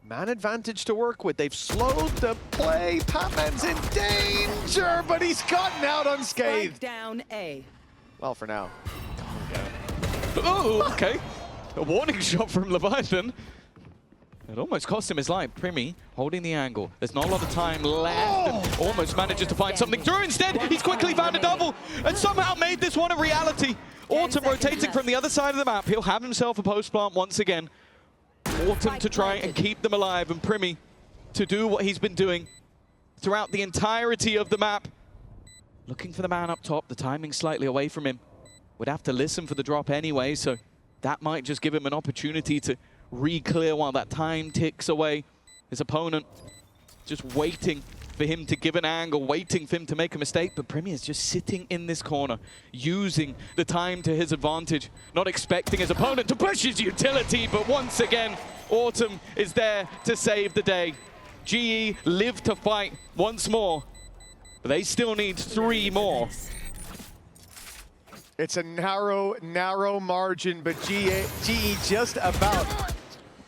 man advantage to work with. They've slowed the play. Patman's in danger, but he's gotten out unscathed. Strike down A. Well, for now. Oh, okay. A warning shot from Leviathan. It almost cost him his life. Primi holding the angle. There's not a lot of time left. And almost manages to find something through. Instead, he's quickly found a double and somehow made this one a reality. Autumn rotating from the other side of the map. He'll have himself a post plant once again. Autumn to try and keep them alive, and Primi to do what he's been doing throughout the entirety of the map. Looking for the man up top. The timing slightly away from him. Would have to listen for the drop anyway, so that might just give him an opportunity to re-clear while that time ticks away. His opponent just waiting for him to give an angle, waiting for him to make a mistake, but Primi is just sitting in this corner, using the time to his advantage, not expecting his opponent to push his utility, but once again, Autumn is there to save the day. GE live to fight once more, but they still need 3 more. It's a narrow, narrow margin, but GE just about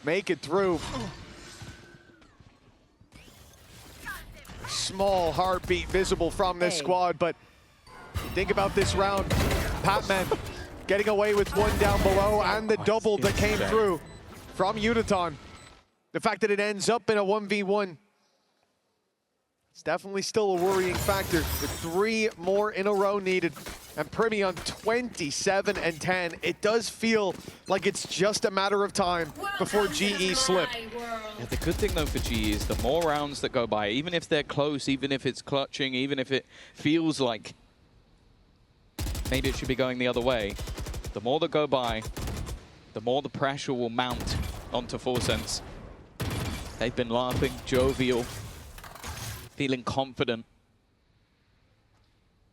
make it through. Small heartbeat visible from this squad, but think about this round. Patman getting away with 1 down below and the double that came through from Uniton. The fact that it ends up in a 1v1, it's definitely still a worrying factor, with 3 more in a row needed. And Primi on 27 and 10. It does feel like it's just a matter of time before GE slip. Yeah, the good thing though for GE is the more rounds that go by, even if they're close, even if it's clutching, even if it feels like maybe it should be going the other way, the more that go by, the more the pressure will mount onto Forsense. They've been laughing, jovial, feeling confident.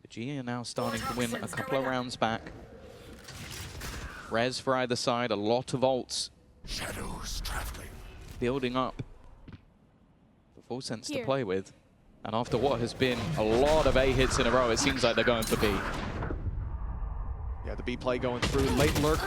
GE are now starting to win a couple of rounds back. Res for either side, a lot of ults. Shadows traveling. Building up. For Forsense to play with. And after what has been a lot of A hits in a row, it seems like they're going for B. Yeah, the B play going through. Late lurk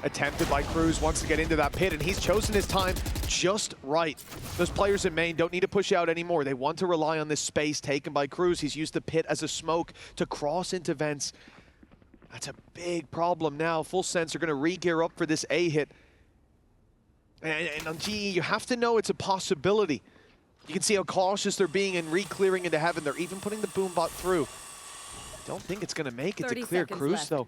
attempted by Cruz, wants to get into that pit, and he's chosen his time just right. Those players in main don't need to push out anymore. They want to rely on this space taken by Cruz. He's used the pit as a smoke to cross into vents. That's a big problem now. Full Sense are going to re-gear up for this A hit. And on GE, you have to know it's a possibility. You can see how cautious they're being and re-clearing into heaven. They're even putting the boombot through. Don't think it's going to make it to clear Cruz, left. though.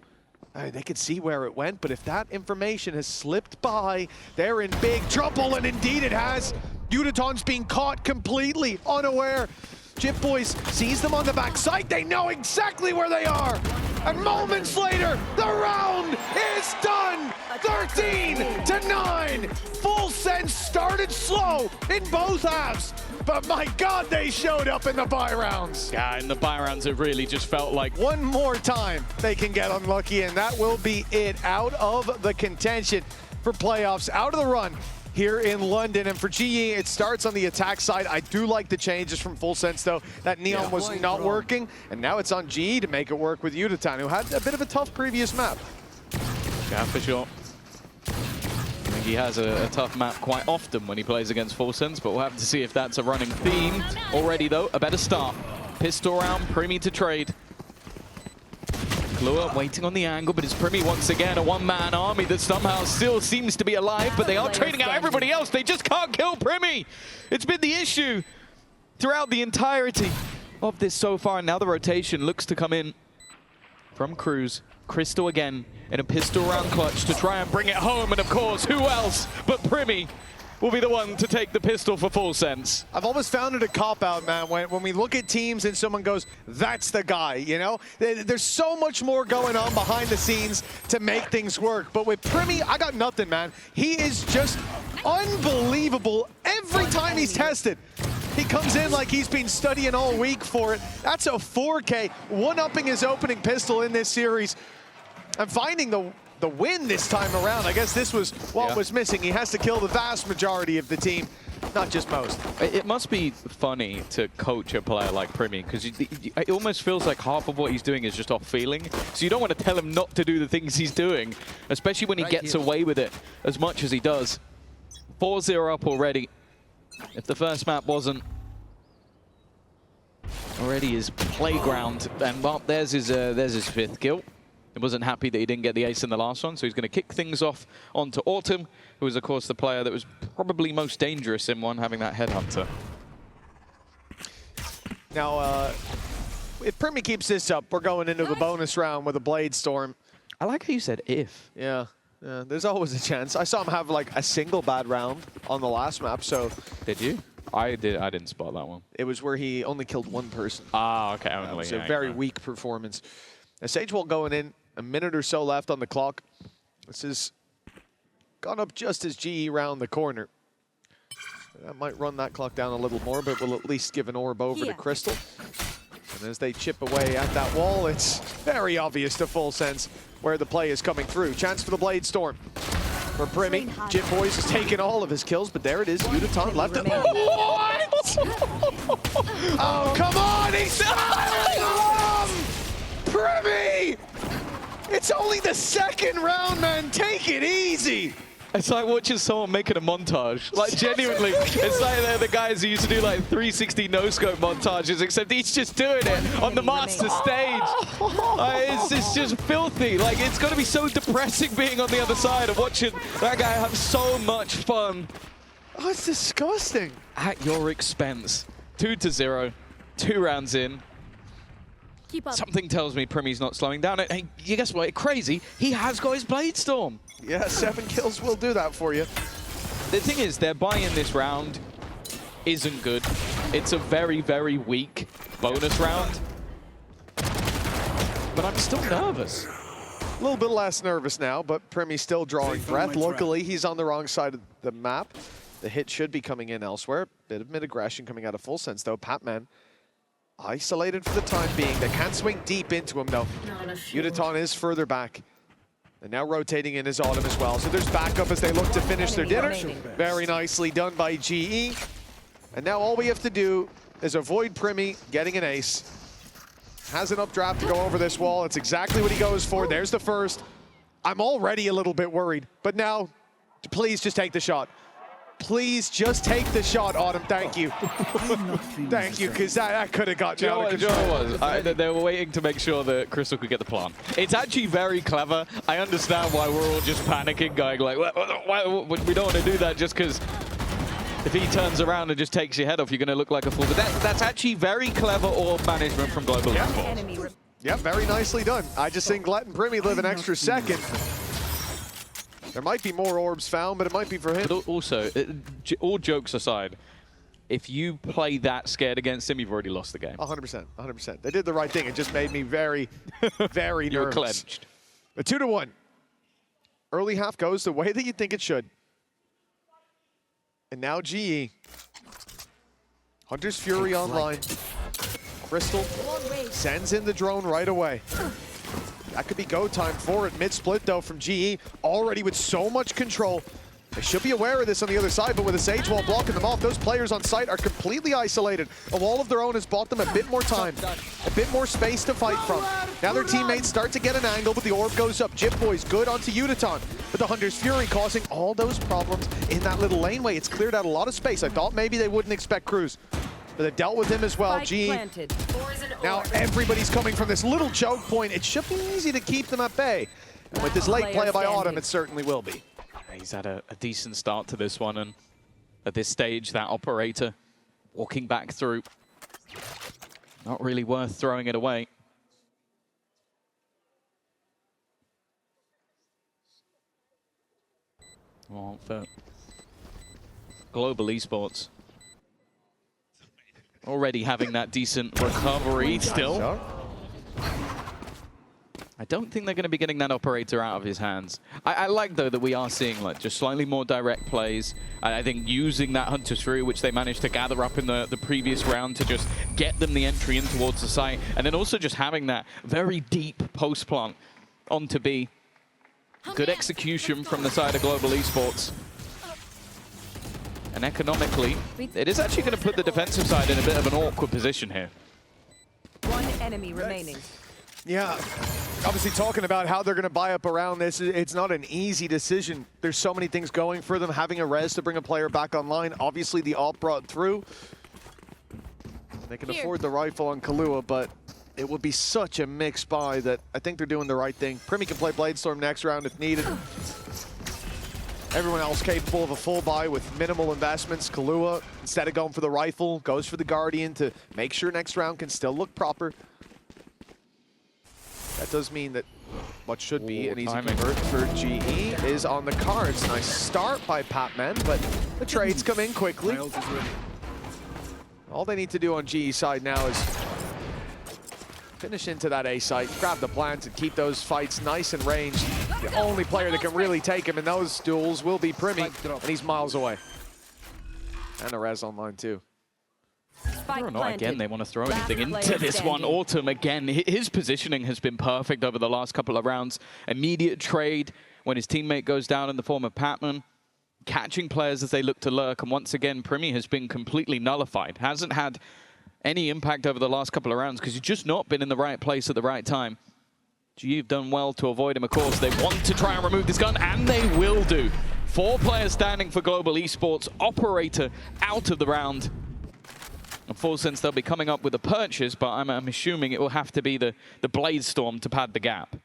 They could see where it went, but if that information has slipped by, they're in big trouble, and indeed it has. Uditon's being caught completely unaware. Jip Boys sees them on the backside. They know exactly where they are. And moments later, the round is done. 13-9. Full Sense started slow in both halves, but my God, they showed up in the bye rounds. Yeah, in the bye rounds, it really just felt like One more time, they can get unlucky, and that will be it. Out of the contention for playoffs, out of the run here in London. And for GE, it starts on the attack side. I do like the changes from Full Sense, though. That Neon was not working, and now it's on GE to make it work with Uditon, who had a bit of a tough previous map. Yeah, for sure. I think he has a tough map quite often when he plays against Full Sense, but we'll have to see if that's a running theme. Already, though, a better start. Pistol round, Primi to trade. Klua waiting on the angle, but it's Primi once again, a one-man army that somehow still seems to be alive, but they are trading out everybody else. They just can't kill Primi. It's been the issue throughout the entirety of this so far. And now the rotation looks to come in from Cruz. Crystal again in a pistol round clutch to try and bring it home. And of course, who else but Primi will be the one to take the pistol for Full Sense. I've always found it a cop-out, man, when we look at teams and someone goes, that's the guy, you know? There's so much more going on behind the scenes to make things work. But with Primi, I got nothing, man. He is just unbelievable every time he's tested. He comes in like he's been studying all week for it. That's a 4K, one-upping his opening pistol in this series. And finding the win this time around. I guess this was what was missing. He has to kill the vast majority of the team, not just most. It must be funny to coach a player like Primi, because it almost feels like half of what he's doing is just off feeling. So you don't want to tell him not to do the things he's doing, especially when he gets away with it as much as he does. 4-0 up already. If the first map wasn't already his playground, and well, there's his fifth kill. He wasn't happy that he didn't get the ace in the last one, so he's going to kick things off onto Autumn, who is, of course, the player that was probably most dangerous in one, having that headhunter. Now, if Primi keeps this up, we're going into the bonus round with a Blade Storm. I like how you said if. Yeah, there's always a chance. I saw him have like a single bad round on the last map, so. Did you? I didn't spot that one. It was where he only killed one person. Ah, okay, only. It was a very weak performance. Now, Sagewell going in, a minute or so left on the clock. This has gone up just as GE round the corner. That might run that clock down a little more, but will at least give an orb over to Crystal. And as they chip away at that wall, it's very obvious to Full Sense where the play is coming through. Chance for the Blade Storm. For Primi, Jip Boys has taken all of his kills, but there it is. Uditon left it. What? Oh, come on! He's Primi! It's only the second round, man. Take it easy. It's like watching someone making a montage. Like, genuinely, it's like they're the guys who used to do like 360 no-scope montages, except he's just doing it on the master stage. It's just filthy. Like, it's going to be so depressing being on the other side of watching that guy have so much fun. Oh, it's disgusting. At your expense. 2-0, 2 rounds in. Keep up. Something tells me Primi's not slowing down. Hey, you guess what? Crazy. He has got his Blade Storm. Yeah, 7 kills will do that for you. The thing is, their buy in this round isn't good. It's a very, very weak bonus round. But I'm still nervous. A little bit less nervous now, but Primi's still drawing breath. Luckily, he's on the wrong side of the map. The hit should be coming in elsewhere. Bit of mid-aggression coming out of Full Sense, though. Patman isolated for the time being. They can't swing deep into him, though. Uditon is further back. And now rotating in his Autumn as well. So there's backup as they look to finish their dinner. Very nicely done by GE. And now all we have to do is avoid Primi getting an ace. Has an updraft to go over this wall. It's exactly what he goes for. There's the first. I'm already a little bit worried, but now, please just take the shot. Please just take the shot, Autumn. Thank you. Thank you, because that could have got you out of control. They were waiting to make sure that Crystal could get the plant. It's actually very clever. I understand why we're all just panicking, going like, we don't want to do that just because if he turns around and just takes your head off, you're going to look like a fool. But that's actually very clever orb management from Global Esports. Yeah, very nicely done. I just think letting Primi live an extra second. There might be more orbs found, but it might be for him. But also, all jokes aside, if you play that scared against him, you've already lost the game. 100%, 100%. They did the right thing. It just made me very, very nervous. You were clenched. A 2-1. Early half goes the way that you think it should. And now GE. Hunter's Fury online. Crystal sends in the drone right away. That could be go time for it. Mid-split, though, from GE. Already with so much control. They should be aware of this on the other side, but with a Sage Wall blocking them off, those players on site are completely isolated. A wall of their own has bought them a bit more time, a bit more space to fight from. Now their teammates start to get an angle, but the orb goes up. Jip Boys good onto Udaton, but the Hunter's Fury causing all those problems in that little laneway. It's cleared out a lot of space. I thought maybe they wouldn't expect Cruz, but they dealt with him as well. GE. Now everybody's coming from this little choke point. It should be easy to keep them at bay. And with this late play by Autumn, it certainly will be. He's had a decent start to this one, and at this stage, that operator walking back through, not really worth throwing it away. Well, for Global Esports, already having that decent recovery still. I don't think they're going to be getting that operator out of his hands. I like, though, that we are seeing like just slightly more direct plays. I think using that Hunter's Fury, which they managed to gather up in the previous round to just get them the entry in towards the site. And then also just having that very deep post plant onto B. Good execution from the side of Global Esports. And economically, it is actually going to put the defensive side in a bit of an awkward position here. One enemy remaining. Yeah, obviously talking about how they're going to buy up around this, it's not an easy decision. There's so many things going for them. Having a res to bring a player back online, obviously the AWP brought through. They can afford the rifle on Kahlua, but it would be such a mixed buy that I think they're doing the right thing. Primi can play Bladestorm next round if needed. Everyone else capable of a full buy with minimal investments. Kahlua, instead of going for the rifle, goes for the Guardian to make sure next round can still look proper. That does mean that what should be an easy convert for GE is on the cards. Nice start by Patman, but the trades come in quickly. All they need to do on GE side now is finish into that A site, grab the plant, and keep those fights nice and ranged. The only player that can really take him in those duels will be Primi, and he's miles away. And a res online too. Whether or not, again, they want to throw anything into this one. Autumn, again, his positioning has been perfect over the last couple of rounds. Immediate trade when his teammate goes down in the form of Patman, catching players as they look to lurk. And once again, Primi has been completely nullified. Hasn't had any impact over the last couple of rounds because he's just not been in the right place at the right time. GE have done well to avoid him, of course. They want to try and remove this gun, and they will do. 4 players standing for Global Esports. Operator out of the round. In full sense, they'll be coming up with a purchase, but I'm assuming it will have to be the Bladestorm to pad the gap.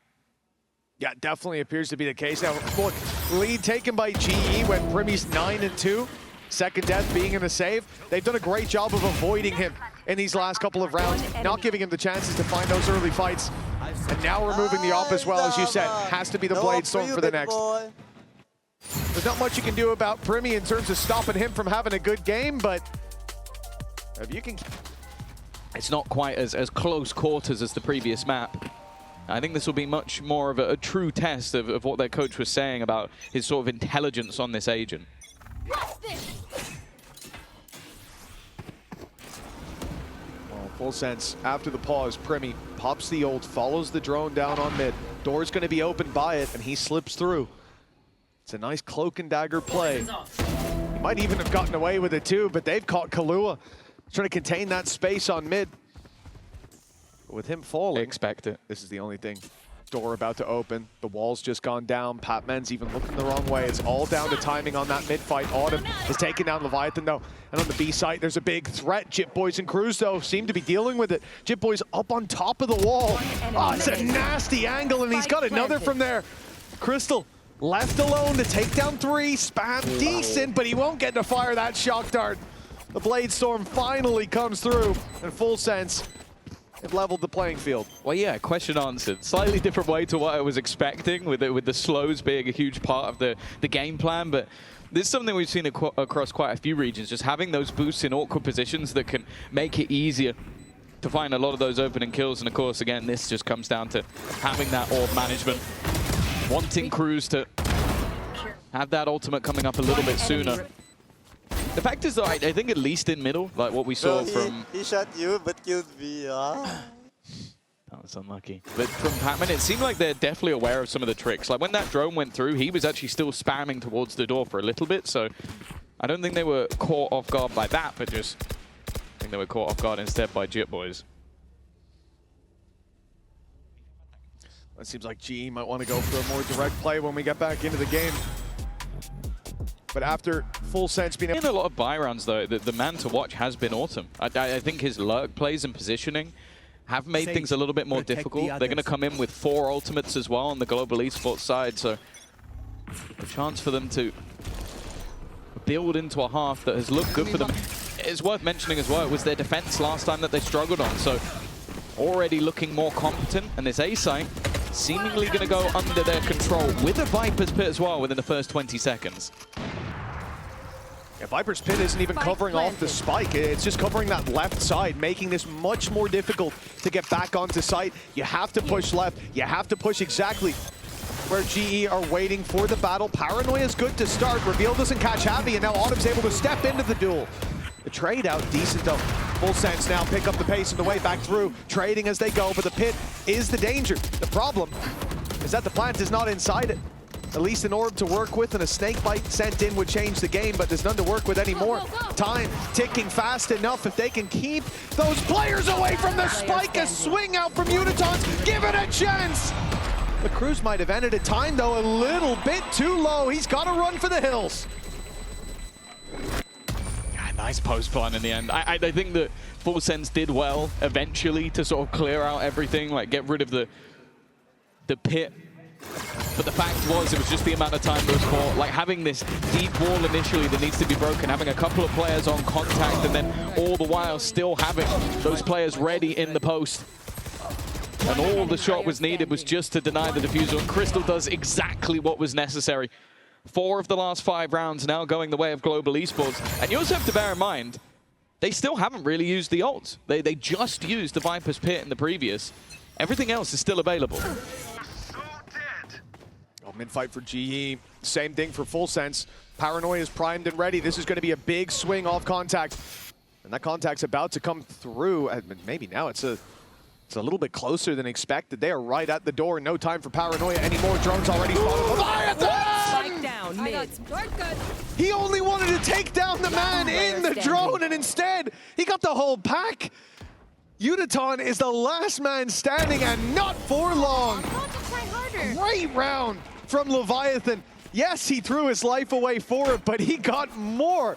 Yeah, definitely appears to be the case. Now, look, lead taken by GE when Primi's 9-2. Second death being in a save. They've done a great job of avoiding him in these last couple of rounds, not giving him the chances to find those early fights. And now removing the AWP as well, as you said. Has to be the Bladestorm for the next. There's not much you can do about Primi in terms of stopping him from having a good game, but if you can... It's not quite as close quarters as the previous map. I think this will be much more of a true test of what their coach was saying about his sort of intelligence on this agent. Well, full sense. After the pause, Primi pops the ult, follows the drone down on mid. Door's going to be opened by it, and he slips through. It's a nice cloak and dagger play. He might even have gotten away with it too, but they've caught Kahlua. Trying to contain that space on mid. But with him falling, Expect it. this is the only thing. Door about to open. The wall's just gone down. Patman's even looking the wrong way. It's all down to timing on that mid-fight. Autumn is taking down Leviathan, though. And on the B side, there's a big threat. Jip Boys and Cruz, though, seem to be dealing with it. Jip Boys up on top of the wall. Oh, it's a nasty angle, and he's got another from there. Crystal left alone to take down 3. Spam decent, but he won't get to fire that shock dart. The Blade Storm finally comes through in full sense. It leveled the playing field. Well, yeah, question answered. Slightly different way to what I was expecting, with the slows being a huge part of the game plan, but this is something we've seen across quite a few regions, just having those boosts in awkward positions that can make it easier to find a lot of those opening kills. And of course, again, this just comes down to having that orb management, wanting Cruz to have that ultimate coming up a little bit sooner. The fact is, though, I think at least in middle, like what we saw from... He shot you, but killed me. That was unlucky. But from Patman, it seemed like they're definitely aware of some of the tricks. Like when that drone went through, he was actually still spamming towards the door for a little bit, so I don't think they were caught off guard by that, but just I think they were caught off guard instead by Jip Boys. It seems like GE might want to go for a more direct play when we get back into the game. But after full sense being In a lot of buy rounds, though, the man to watch has been Autumn. I think his lurk plays and positioning have made things a little bit more difficult. They're going to come in with 4 ultimates as well on the global esports side, so a chance for them to build into a half that has looked good for them. It's worth mentioning as well, it was their defense last time that they struggled on, so already looking more competent, and this A site seemingly going to go under their control with a Viper's Pit as well within the first 20 seconds. Yeah, Viper's Pit isn't even covering off the spike. It's just covering that left side, making this much more difficult to get back onto site. You have to push left. You have to push exactly where GE are waiting for the battle. Paranoia is good to start. Reveal doesn't catch Happy, and now Autumn's able to step into the duel. The trade out decent though. Full sense now, pick up the pace on the way back through, trading as they go, but the pit is the danger. The problem is that the plant is not inside it. At least an orb to work with and a snake bite sent in would change the game, but there's none to work with anymore. Time ticking fast enough. If they can keep those players away from the spike, a swing out from Unitons, give it a chance. The Cruz might have ended it. Time though a little bit too low. He's got to run for the hills. Nice post plan in the end. I think that Full Sense did well eventually to sort of clear out everything, like get rid of the pit. But the fact was, it was just the amount of time that was caught. Like having this deep wall initially that needs to be broken, having a couple of players on contact, and then all the while still having those players ready in the post. And all the shot was needed was just to deny the diffuser, and Crystal does exactly what was necessary. 4 of the last 5 rounds now going the way of global esports. And you also have to bear in mind, they still haven't really used the ults. They just used the Viper's Pit in the previous. Everything else is still available. Oh, mid-fight for GE. Same thing for Full Sense. Paranoia is primed and ready. This is going to be a big swing off contact. And that contact's about to come through. Maybe now it's a little bit closer than expected. They are right at the door. No time for Paranoia anymore. Drones already spotted. Leviathan! Down mid. He only wanted to take down the man in the drone, and instead, he got the whole pack. Uniton is the last man standing, and not for long. Great round from Leviathan. Yes, he threw his life away for it, but he got more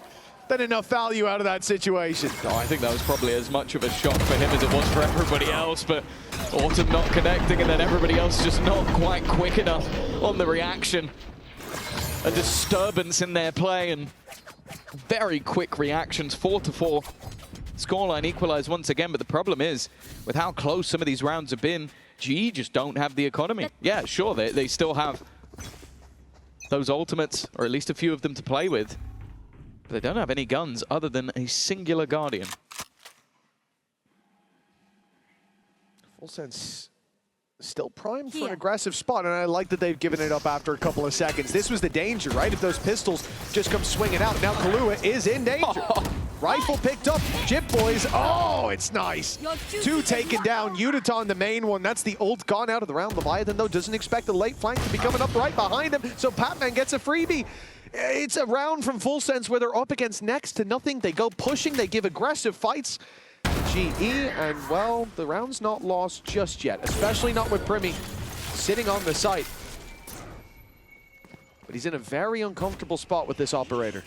than enough value out of that situation. Oh, I think that was probably as much of a shock for him as it was for everybody else, but Autumn not connecting, and then everybody else just not quite quick enough on the reaction. A disturbance in their play, and very quick reactions. 4-4. Scoreline equalized once again, but the problem is, with how close some of these rounds have been, GE just don't have the economy. Yeah, sure, they still have those ultimates, or at least a few of them to play with, but they don't have any guns other than a singular Guardian. Full Sense still primed for an aggressive spot, and I like that they've given it up after a couple of seconds. This was the danger, right? If those pistols just come swinging out. Now Kahlua is in danger. Rifle picked up. Jip Boys. Oh, it's nice. 2 taken down. Uniton, the main one. That's the ult gone out of the round. Leviathan, though, doesn't expect the late flank to be coming up right behind him, so Patman gets a freebie. It's a round from Full Sense where they're up against next to nothing. They go pushing, they give aggressive fights. GE, and well, the round's not lost just yet, especially not with Primi sitting on the site. But he's in a very uncomfortable spot with this operator.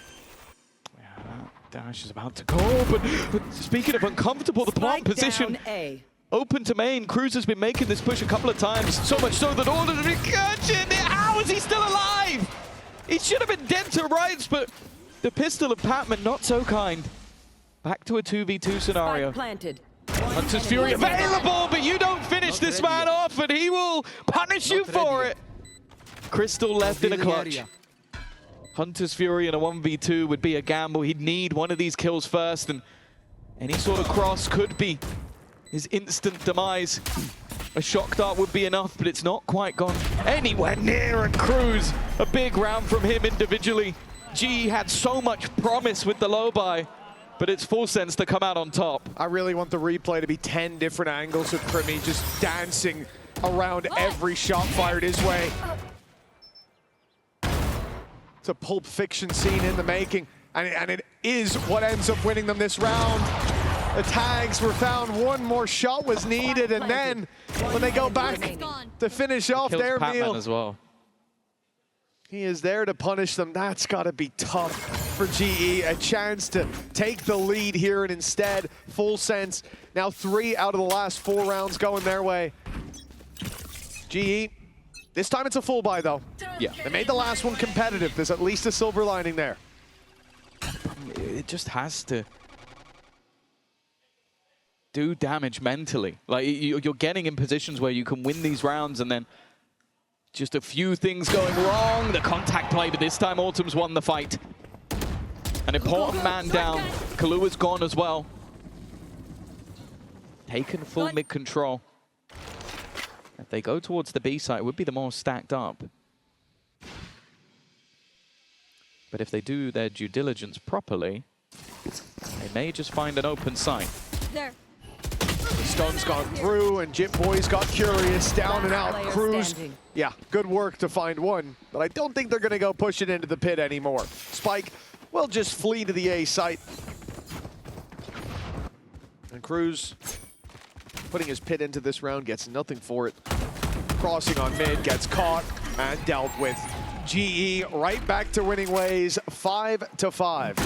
Yeah, that dash is about to go, but speaking of uncomfortable, the plant position. Down A. Open to main. Cruz has been making this push a couple of times, so much so that Order to be catching. How is he still alive? He should have been dead to rights, but the pistol of Patman not so kind. Back to a 2v2 scenario. Spike planted. Hunter's Fury available, but you don't finish this man off, and he will punish you for it. Crystal left in a clutch. Hunter's Fury in a 1v2 would be a gamble. He'd need one of these kills first, and any sort of cross could be his instant demise. A shock dart would be enough, but it's not quite gone anywhere near. And Cruz, a big round from him individually. G had so much promise with the low buy, but it's Full Sense to come out on top. I really want the replay to be 10 different angles of Primi just dancing around every shot fired his way. It's a Pulp Fiction scene in the making, and it is what ends up winning them this round. The tags were found, one more shot was needed, and then when they go back to finish off their meal, as well. he is there to punish them. That's got to be tough for GE. A chance to take the lead here, and instead, Full Sense. Now 3 out of the last 4 rounds going their way. GE, this time it's a full buy though. Yeah. They made the last one competitive. There's at least a silver lining there. It just has to do damage mentally. Like, you're getting in positions where you can win these rounds, and then just a few things going wrong. The contact play, but this time Autumn's won the fight. An important man down. Kalua's gone as well. Taken full mid control. If they go towards the B site, it would be the more stacked up. But if they do their due diligence properly, they may just find an open site. There. Stun's gone through, and Jip Boy's got curious. Down and out. Cruz, yeah, good work to find one, but I don't think they're going to go push it into the pit anymore. Spike will just flee to the A site. And Cruz, putting his pit into this round, gets nothing for it. Crossing on mid, gets caught and dealt with. GE right back to winning ways, 5-5.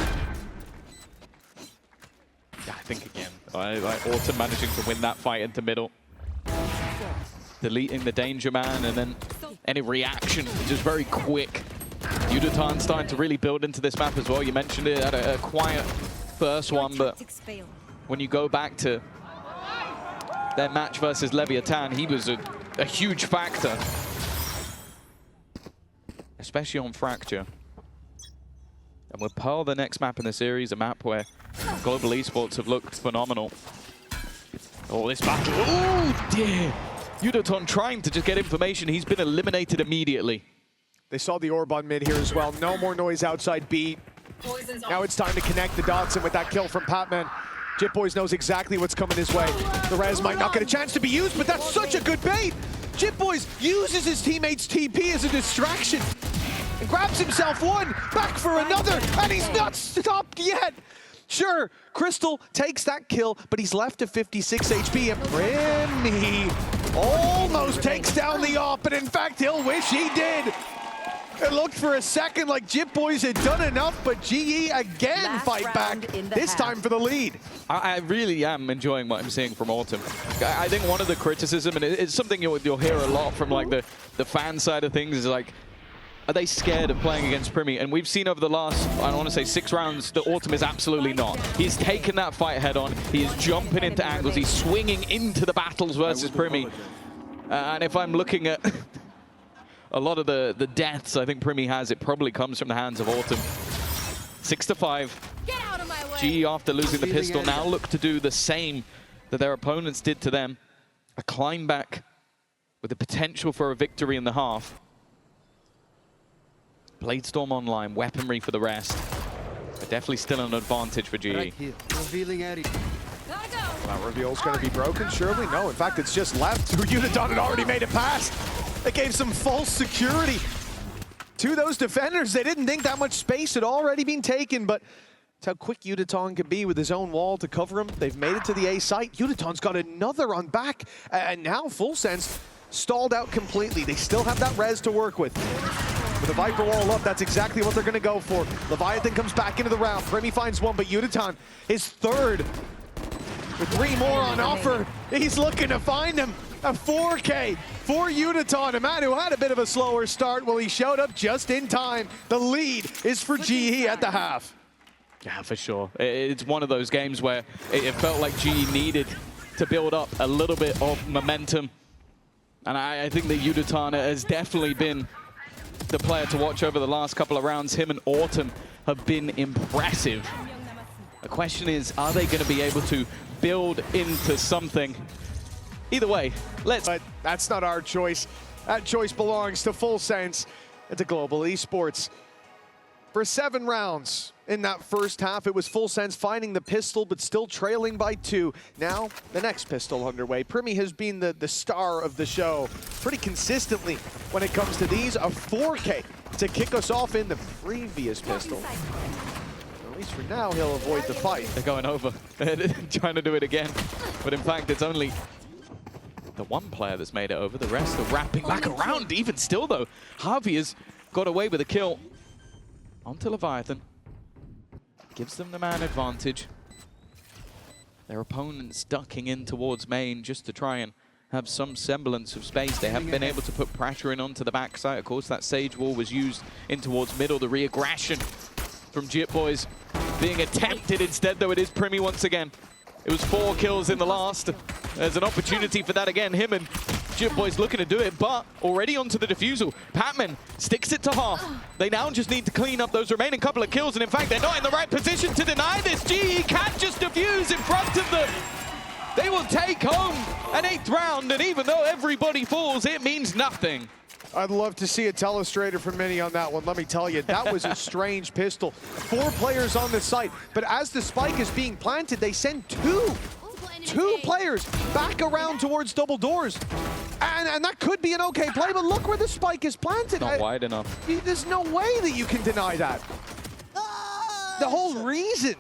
I think again, Autumn managing to win that fight into middle. Deleting the danger man, and then any reaction, just very quick. Yudotan starting to really build into this map as well. You mentioned it at a quiet first one, but when you go back to their match versus Leviathan, he was a huge factor. Especially on Fracture. And with Pearl, the next map in the series, a map where global esports have looked phenomenal. Oh, this battle. Oh, dear. Yudotan trying to just get information. He's been eliminated immediately. They saw the orb on mid here as well. No more noise outside B. Now it's time to connect the dots, and with that kill from Patman, Jip Boys knows exactly what's coming his way. The res might not get a chance to be used, but that's such a good bait. Jip Boys uses his teammate's TP as a distraction and grabs himself one, back for another, and he's not stopped yet. Sure, Crystal takes that kill, but he's left to 56 HP, and Primi almost takes down the op, but in fact, he'll wish he did. It looked for a second like Jip Boys had done enough, but GE again Last fight back, this time for the lead. I really am enjoying what I'm seeing from Autumn. I think one of the criticism, and it's something you'll hear a lot from like the fan side of things, is like, are they scared of playing against Primi? And we've seen over the last, I want to say 6 rounds, that Autumn is absolutely not. He's taken that fight head on. He is jumping into angles. He's swinging into the battles versus Primi. And if I'm looking at a lot of the deaths I think Primi has, it probably comes from the hands of Autumn. 6-5. Get out of my way. GE, after losing the pistol, now look to do the same that their opponents did to them. A climb back with the potential for a victory in the half. Bladestorm online, weaponry for the rest. But definitely still an advantage for GE. That reveal's going to be broken, surely? No, in fact, it's just left. Yudotan had already made it past. It gave some false security to those defenders. They didn't think that much space had already been taken, but it's how quick Udaton can be with his own wall to cover him. They've made it to the A site. Udaton's got another on back, and now Full Sense stalled out completely. They still have that res to work with. With the Viper wall up, that's exactly what they're going to go for. Leviathan comes back into the round. Primi finds one, but Udaton is third. With 3 more on offer, he's looking to find him. A 4K for Udaton, a man who had a bit of a slower start. Well, he showed up just in time. The lead is for GE at the half. Yeah, for sure. It's one of those games where it felt like GE needed to build up a little bit of momentum. And I think that Udaton has definitely been the player to watch over the last couple of rounds. Him and Autumn have been impressive. The question is, are they going to be able to build into something? Either way, But that's not our choice. That choice belongs to Full Sense and to Global Esports. For 7 rounds in that first half, it was Full Sense finding the pistol, but still trailing by 2. Now, the next pistol underway. Primi has been the star of the show pretty consistently when it comes to these. A 4K to kick us off in the previous pistol. At least for now, he'll avoid the fight. They're going over, trying to do it again. But in fact, it's only the one player that's made it over. The rest are wrapping back around. Even still, though, Harvey has got away with a kill. Onto Leviathan. Gives them the man advantage. Their opponents ducking in towards main just to try and have some semblance of space. They haven't been able to put pressure in onto the backside. Of course, that Sage Wall was used in towards middle. The re-aggression from Jit Boys being attempted instead, though it is Primi once again. It was 4 kills in the last. There's an opportunity for that again. Him and Jit Boys looking to do it, but already onto the defusal. Patman sticks it to half. They now just need to clean up those remaining couple of kills, and in fact, they're not in the right position to deny this. GE can't just defuse in front of them. They will take home an 8th round, and even though everybody falls, it means nothing. I'd love to see a telestrator from Mini on that one. Let me tell you, that was a strange pistol. 4 players on the site, but as the spike is being planted, they send two players back around towards double doors. And that could be an okay play, but look where the spike is planted. Not wide enough. There's no way that you can deny that. The whole reason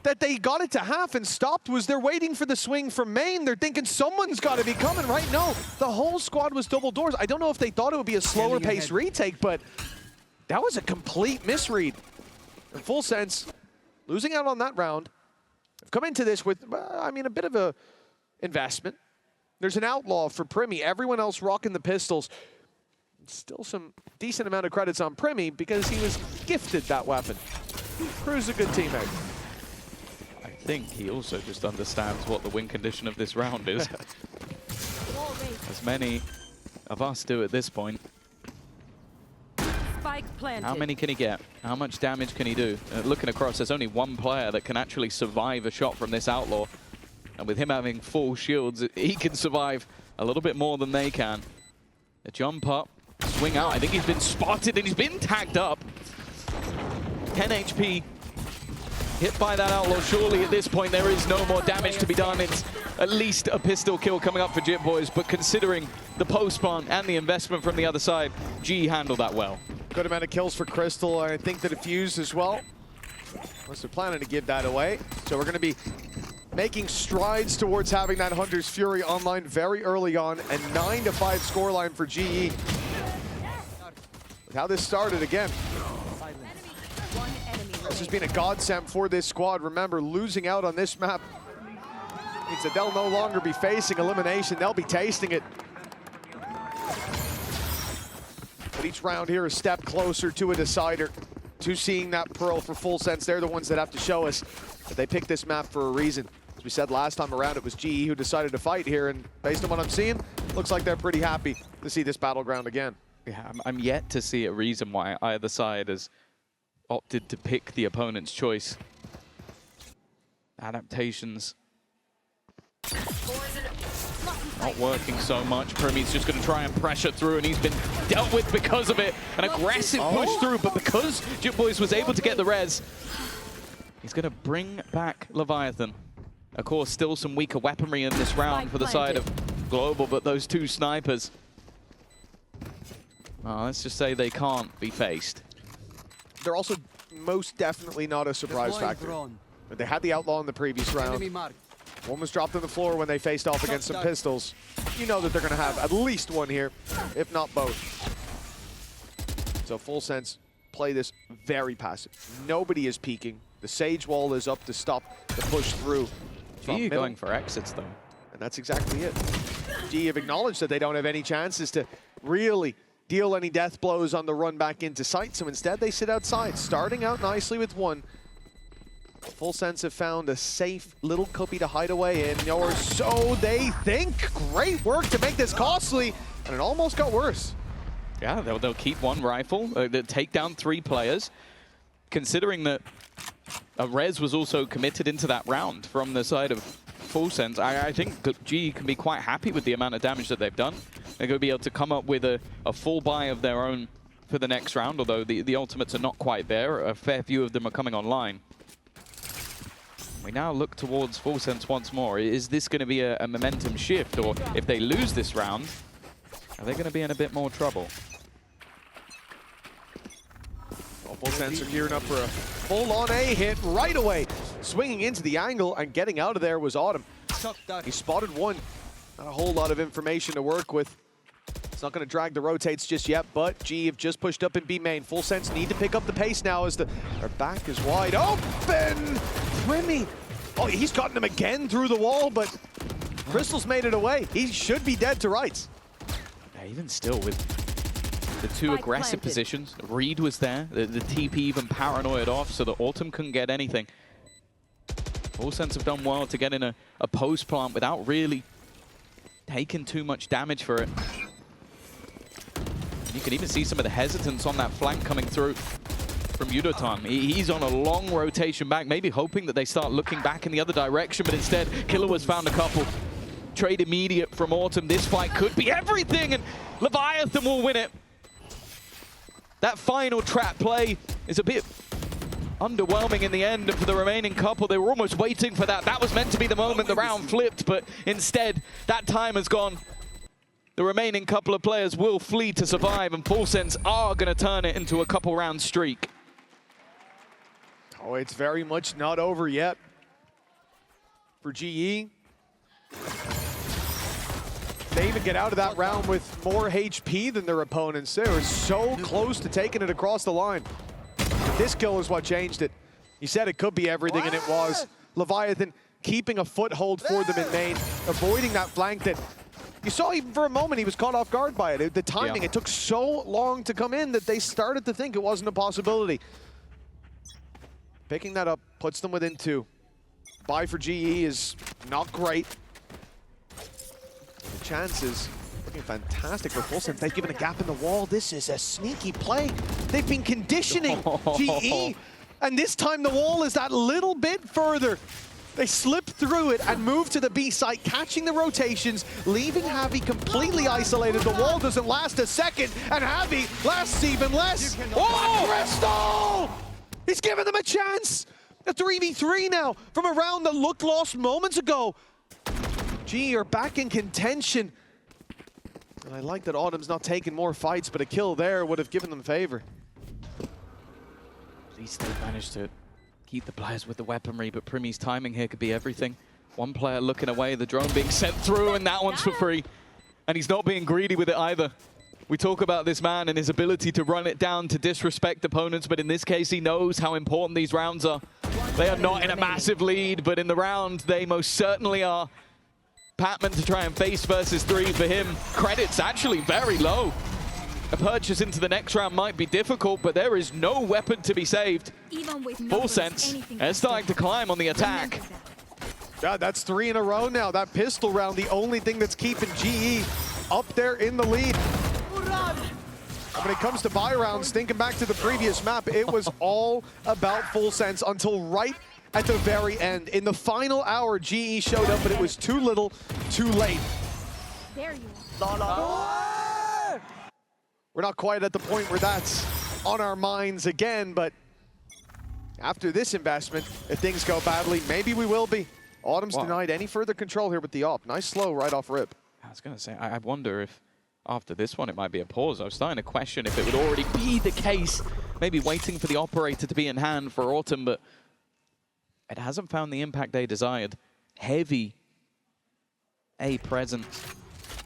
that they got it to half and stopped was they're waiting for the swing from main. They're thinking someone's got to be coming, right? No, the whole squad was double doors. I don't know if they thought it would be a slower paced retake, but that was a complete misread. In Full Sense, losing out on that round. I've come into this with, I mean, a bit of a investment. There's an outlaw for Primi. Everyone else rocking the pistols. Still some decent amount of credits on Primi because he was gifted that weapon. Crew's a good teammate. I think he also just understands what the win condition of this round is. As many of us do at this point. Spike planted. How many can he get? How much damage can he do? Looking across, there's only one player that can actually survive a shot from this outlaw. And with him having full shields, he can survive a little bit more than they can. A jump up, swing out. I think he's been spotted and he's been tagged up. 10 HP. Hit by that outlaw. Surely at this point there is no more damage to be done. It's at least a pistol kill coming up for Jit Boys, but considering the post-spawn and the investment from the other side, G handled that well. Good amount of kills for Crystal. I think the defuse as well. Unless they're planning to give that away. So we're going to be making strides towards having that Hunter's Fury online very early on. A 9-5 scoreline for GE. With how this started again. This has been a godsend for this squad. Remember, losing out on this map means that they'll no longer be facing elimination. They'll be tasting it. But each round here a step closer to a decider, to seeing that Pearl for Full Sense. They're the ones that have to show us that they picked this map for a reason. As we said last time around, it was GE who decided to fight here, and based on what I'm seeing, looks like they're pretty happy to see this battleground again. Yeah, I'm yet to see a reason why either side has opted to pick the opponent's choice. Adaptations not working so much. Primi's just going to try and pressure through, and he's been dealt with because of it. An aggressive push through, but because Jit Boys was able to get the res, he's going to bring back Leviathan. Of course, still some weaker weaponry in this round for the side of Global, but those 2 snipers Well, let's just say they can't be faced. They're also most definitely not a surprise factor. They had the Outlaw in the previous round. One was dropped on the floor when they faced off against some pistols. You know that they're going to have at least one here, if not both. So Full Sense play this very passive. Nobody is peeking. The Sage Wall is up to stop the push through. Gee, going for exits, though. And that's exactly it. G have acknowledged that they don't have any chances to really deal any death blows on the run back into sight, so instead they sit outside, starting out nicely with one. Full Sense have found a safe little cubby to hide away in, or so they think. Great work to make this costly, and it almost got worse. Yeah, they'll keep one rifle, they'll take down 3 players. Considering that Rez was also committed into that round from the side of Full Sense, I think that G can be quite happy with the amount of damage that they've done. They're going to be able to come up with a full buy of their own for the next round, although the ultimates are not quite there. A fair few of them are coming online. We now look towards Full Sense once more. Is this going to be a momentum shift, or if they lose this round, are they going to be in a bit more trouble? Well, Full Sense are gearing up for a full-on A hit right away. Swinging into the angle and getting out of there was Autumn. He spotted one. Not a whole lot of information to work with. It's not going to drag the rotates just yet, but G have just pushed up in B main. Full Sense need to pick up the pace now as their back is wide open. Remy, oh, he's gotten him again through the wall, but Crystal's made it away. He should be dead to rights. Yeah, even still with the 2 aggressive positions, Reed was there, the TP even paranoid off so that Autumn couldn't get anything. Full Sense have done well to get in a post plant without really taking too much damage for it. You can even see some of the hesitance on that flank coming through from Yudotan. He's on a long rotation back, maybe hoping that they start looking back in the other direction, but instead, Killer has found a couple. Trade immediate from Autumn. This fight could be everything, and Leviathan will win it. That final trap play is a bit underwhelming in the end for the remaining couple. They were almost waiting for that. That was meant to be the moment the round flipped, but instead, that time has gone. The remaining couple of players will flee to survive, and Full Sense are going to turn it into a couple round streak. Oh, it's very much not over yet for GE. They even get out of that round with more HP than their opponents. They were so close to taking it across the line. This kill is what changed it. He said it could be everything, and it was. Leviathan keeping a foothold for them in main, avoiding that flank that you saw even for a moment he was caught off guard by it. The timing, it took so long to come in that they started to think it wasn't a possibility. Picking that up puts them within 2. Buy for GE is not great. The chances looking fantastic for Full Sense. They've given a gap in the wall. This is a sneaky play. They've been conditioning GE, and this time the wall is that little bit further. They slip through it and move to the B site, catching the rotations, leaving Javi completely isolated. The wall doesn't last a second, and Javi lasts even less. Oh, Crystal! He's giving them a chance. A 3v3 now from a round that looked lost moments ago. G are back in contention. And I like that Autumn's not taking more fights, but a kill there would have given them favor. At least they managed to keep the players with the weaponry, but Primy's timing here could be everything. One player looking away, the drone being sent through, and that one's for free. And he's not being greedy with it either. We talk about this man and his ability to run it down to disrespect opponents, but in this case, he knows how important these rounds are. They are not in a massive lead, but in the round, they most certainly are. Patman to try and face versus 3 for him. Credits actually very low. A purchase into the next round might be difficult, but there is no weapon to be saved. Full Sense, they're starting to climb on the attack. Yeah, that's 3 in a row now. That pistol round, the only thing that's keeping GE up there in the lead. When it comes to buy rounds, thinking back to the previous map, it was all about Full Sense until right at the very end. In the final hour, GE showed up, but it was too little, too late. There you are. We're not quite at the point where that's on our minds again, but after this investment, if things go badly, maybe we will be. Autumn's denied any further control here with the op. Nice slow right off rip. I was going to say, I wonder if after this one, it might be a pause. I was starting to question if it would already be the case. Maybe waiting for the operator to be in hand for Autumn, but it hasn't found the impact they desired. Heavy A presence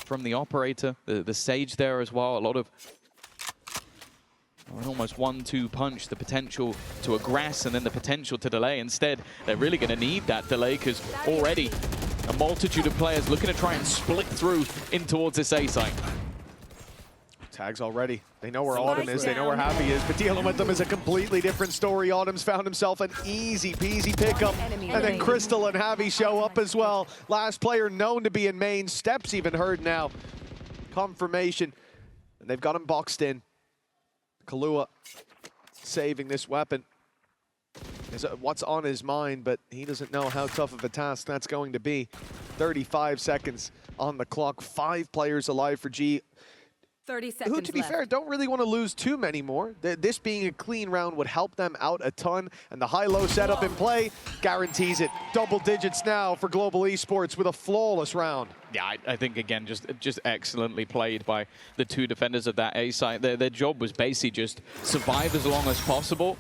from the operator. The Sage there as well. A lot of an almost 1-2 punch, the potential to aggress and then the potential to delay. Instead, they're really going to need that delay because already a multitude of players looking to try and split through in towards this A site. Tags already. They know where Autumn is, they know where Happy is, but dealing with them is a completely different story. Autumn's found himself an easy peasy pickup, and then Crystal and Javi show up as well. Last player known to be in main, Steps even heard now. Confirmation, and they've got him boxed in. Kahlua saving this weapon is what's on his mind, but he doesn't know how tough of a task that's going to be. 35 seconds on the clock, 5 players alive for G. 30 seconds Who, to be left. fair, don't really want to lose too many more. This being a clean round would help them out a ton, and the high-low setup in play guarantees it. Double digits now for Global Esports with a flawless round. Yeah, I think, again, just excellently played by the 2 defenders of that A site. Their job was basically just survive as long as possible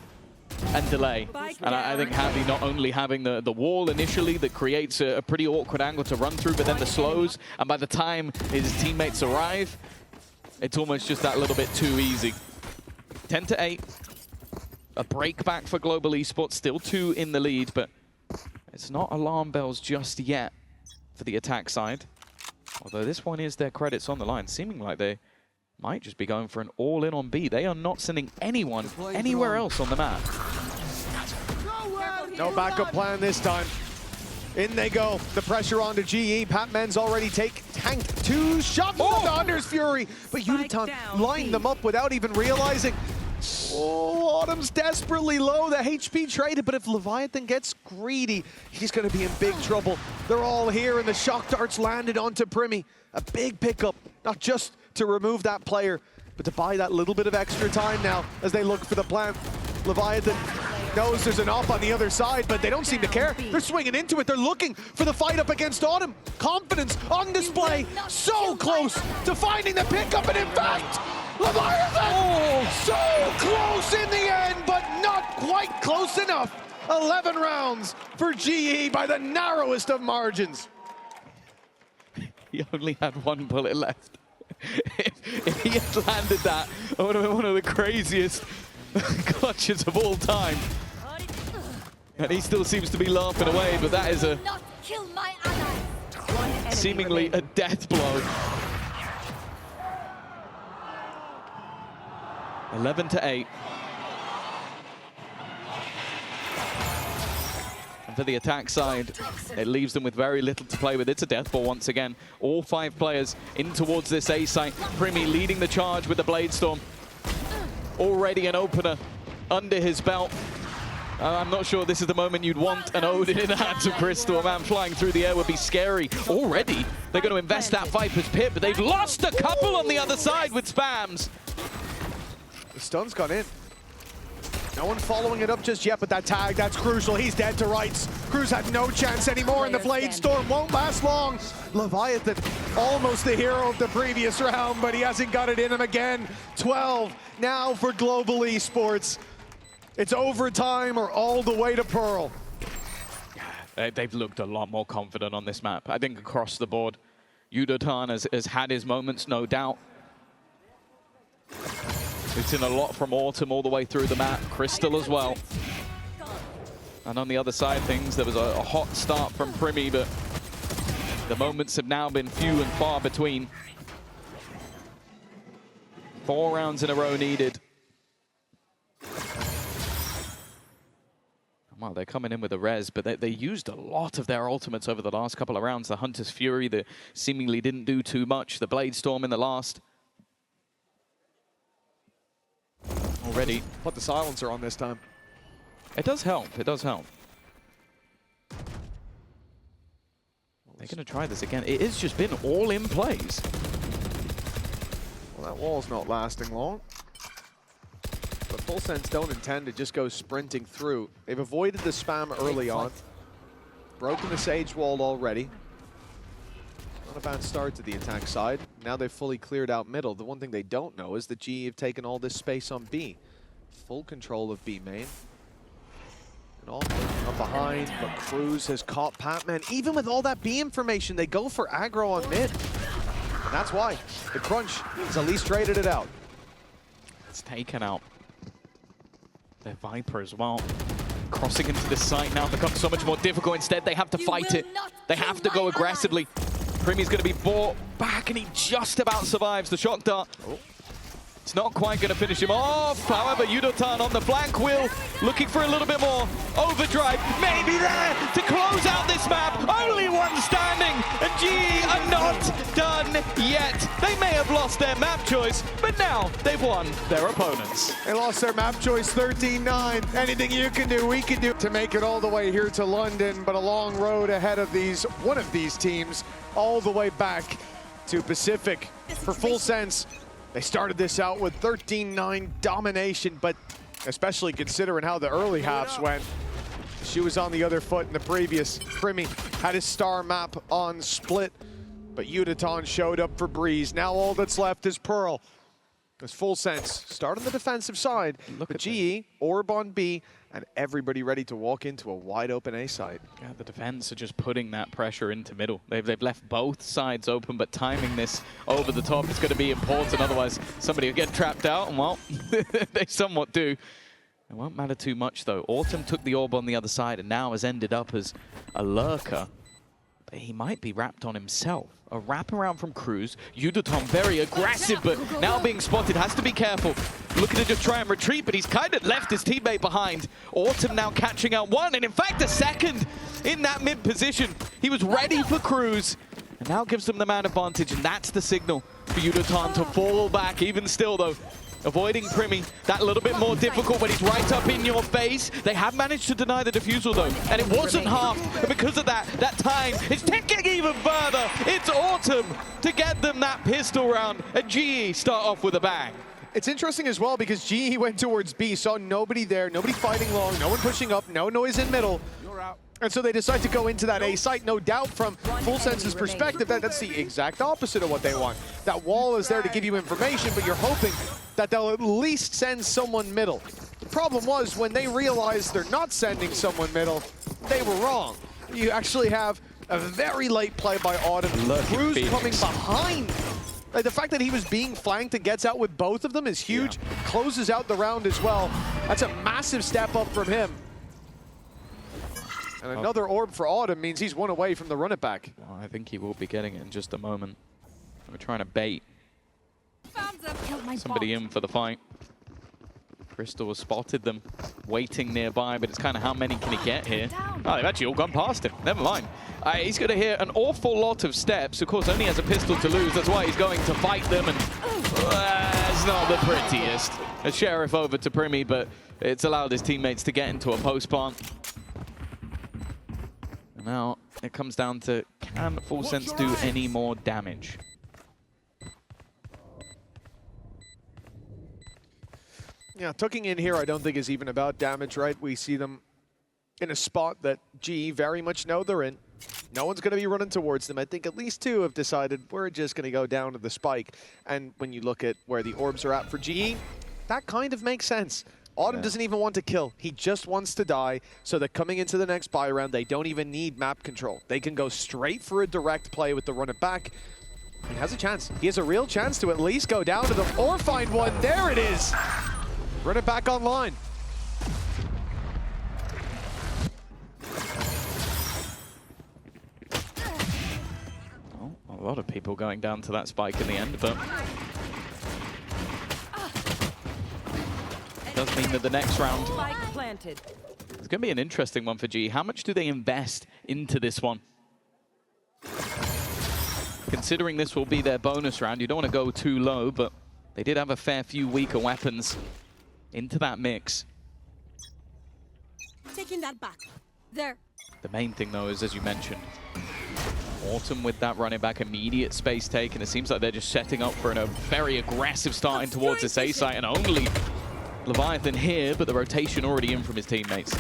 and delay. And I think Javi not only having the wall initially that creates a pretty awkward angle to run through, but then the slows, and by the time his teammates arrive, it's almost just that little bit too easy. 10-8. A break back for Global Esports, still 2 in the lead, but it's not alarm bells just yet for the attack side. Although this one is their credits on the line, seeming like they might just be going for an all-in on B. They are not sending anyone anywhere else on the map. No backup plan this time. In they go. The pressure onto GE. Patman's already tanked 2 shots from the Hunter's Fury, but Uditan lined them up without even realizing. Oh, Autumn's desperately low. The HP traded, but if Leviathan gets greedy, he's going to be in big trouble. They're all here, and the shock darts landed onto Primi. A big pickup, not just to remove that player, but to buy that little bit of extra time now as they look for the plant. Leviathan knows there's an op on the other side, but they don't seem to care. They're swinging into it. They're looking for the fight up against Autumn. Confidence on display. So close to finding the pickup, and in fact, Leviathan so close in the end, but not quite close enough. 11 rounds for GE by the narrowest of margins. He only had 1 bullet left. If he had landed that, it would have been one of the craziest clutches of all time. And he still seems to be laughing away, but that is seemingly a death blow. 11-8. And for the attack side, it leaves them with very little to play with. It's a death ball once again. All 5 players in towards this A site. Primi leading the charge with the Blade Storm. Already an opener under his belt. I'm not sure this is the moment you'd want an Odin in the hands of Crystal. A man flying through the air would be scary. Already, they're going to invest that Viper's Pit, but they've lost a couple on the other side with spams. The stun's gone in. No one following it up just yet, but that tag, that's crucial. He's dead to rights. Cruz had no chance anymore, and the Blade Storm won't last long. Leviathan, almost the hero of the previous round, but he hasn't got it in him again. 12 now for Global Esports. It's overtime or all the way to Pearl. They've looked a lot more confident on this map. I think across the board, Udotan has had his moments, no doubt. We've seen a lot from Autumn all the way through the map. Crystal as well. And on the other side of things, there was a hot start from Primi, but the moments have now been few and far between. 4 rounds in a row needed. Well, they're coming in with a res, but they used a lot of their ultimates over the last couple of rounds. The Hunter's Fury that seemingly didn't do too much. The Blade Storm in the last. Already. Put the silencer on this time. It does help. It does help. They're going to try this again. It has just been all in plays. Well, that wall's not lasting long. But Full Sense don't intend to just go sprinting through. They've avoided the spam early on. Broken the Sage wall already. Not a bad start to the attack side. now they've fully cleared out middle. The one thing they don't know is that GE have taken all this space on B. Full control of B main. And all up behind, but Cruz has caught Patman. Even with all that B information, they go for aggro on mid. And that's why the crunch has at least traded it out. It's taken out their Viper as well. Crossing into this site now becomes so much more difficult. Instead, they have to fight it. They have to go aggressively. Primmy's going to be brought back, and he just about survives the shock dart. It's not quite going to finish him off. However, Yudotan on the flank wheel, looking for a little bit more. Overdrive, maybe there to close out this map. Only one standing, and GE are not done yet. They may have lost their map choice, but now they've won their opponents. They lost their map choice 13-9. Anything you can do, we can do to make it all the way here to London, but a long road ahead of one of these teams, all the way back to Pacific. For Full Sense, they started this out with 13-9 domination, but especially considering how the early halves went, she was on the other foot in the previous. Primmy had his star map on split, but Yudotan showed up for Breeze. Now all that's left is Pearl. As Full Sense start on the defensive side, but GE, Orb on B, and everybody ready to walk into a wide open A side. Yeah, the defense are just putting that pressure into middle. They've left both sides open, but timing this over the top is going to be important. Otherwise, somebody will get trapped out, and well, they somewhat do. It won't matter too much, though. Autumn took the orb on the other side and now has ended up as a lurker. But he might be wrapped on himself. A wraparound from Cruz. Yudotan very aggressive, but now being spotted, has to be careful. Looking to just try and retreat, but he's kind of left his teammate behind. Autumn now catching out one, and in fact a second in that mid position. He was ready for Cruz, and now gives them the man advantage, and that's the signal for Yudotan to fall back. Even still, though, avoiding Primmy, that little bit more difficult when he's right up in your face. They have managed to deny the defusal, though, and it wasn't half. And because of that time is ticking even further. It's Autumn to get them that pistol round, and GE start off with a bang. It's interesting as well because GE went towards B, saw nobody there, nobody fighting long, no one pushing up, no noise in middle. And so they decide to go into that A site, no doubt from Full Sense's perspective, that's the exact opposite of what they want. That wall is there to give you information, but you're hoping that they'll at least send someone middle. The problem was when they realized they're not sending someone middle, they were wrong. You actually have a very late play by Autumn. Cruz coming behind. Like the fact that he was being flanked and gets out with both of them is huge. Yeah. Closes out the round as well. That's a massive step up from him. And another orb for Autumn means he's one away from the run it back. Well, I think he will be getting it in just a moment. We're trying to bait somebody in for the fight. Crystal has spotted them waiting nearby, but it's kind of how many can he get here? Oh, they've actually all gone past him. Never mind. He's going to hear an awful lot of steps. Of course, only has a pistol to lose. That's why he's going to fight them, and it's not the prettiest. A Sheriff over to Primmy, but it's allowed his teammates to get into a post plant. And now it comes down to, can Full Sense do any more damage? Yeah, tucking in here I don't think is even about damage, right? We see them in a spot that GE very much know they're in. No one's going to be running towards them. I think at least two have decided we're just going to go down to the spike. And when you look at where the orbs are at for GE, that kind of makes sense. Autumn doesn't even want to kill. He just wants to die so that coming into the next buy round, they don't even need map control. They can go straight for a direct play with the run it back. He has a chance. He has a real chance to at least go down to them or find one. There it is. Run it back online. Oh, a lot of people going down to that spike in the end, but does mean that the next round planted. It's going to be an interesting one for GE. How much do they invest into this one? Considering this will be their bonus round, you don't want to go too low, but they did have a fair few weaker weapons into that mix. Taking that back. There. The main thing, though, is, as you mentioned, Autumn with that running back, immediate space take, and it seems like they're just setting up for a very aggressive starting towards this A site, and only Leviathan here, but the rotation already in from his teammates.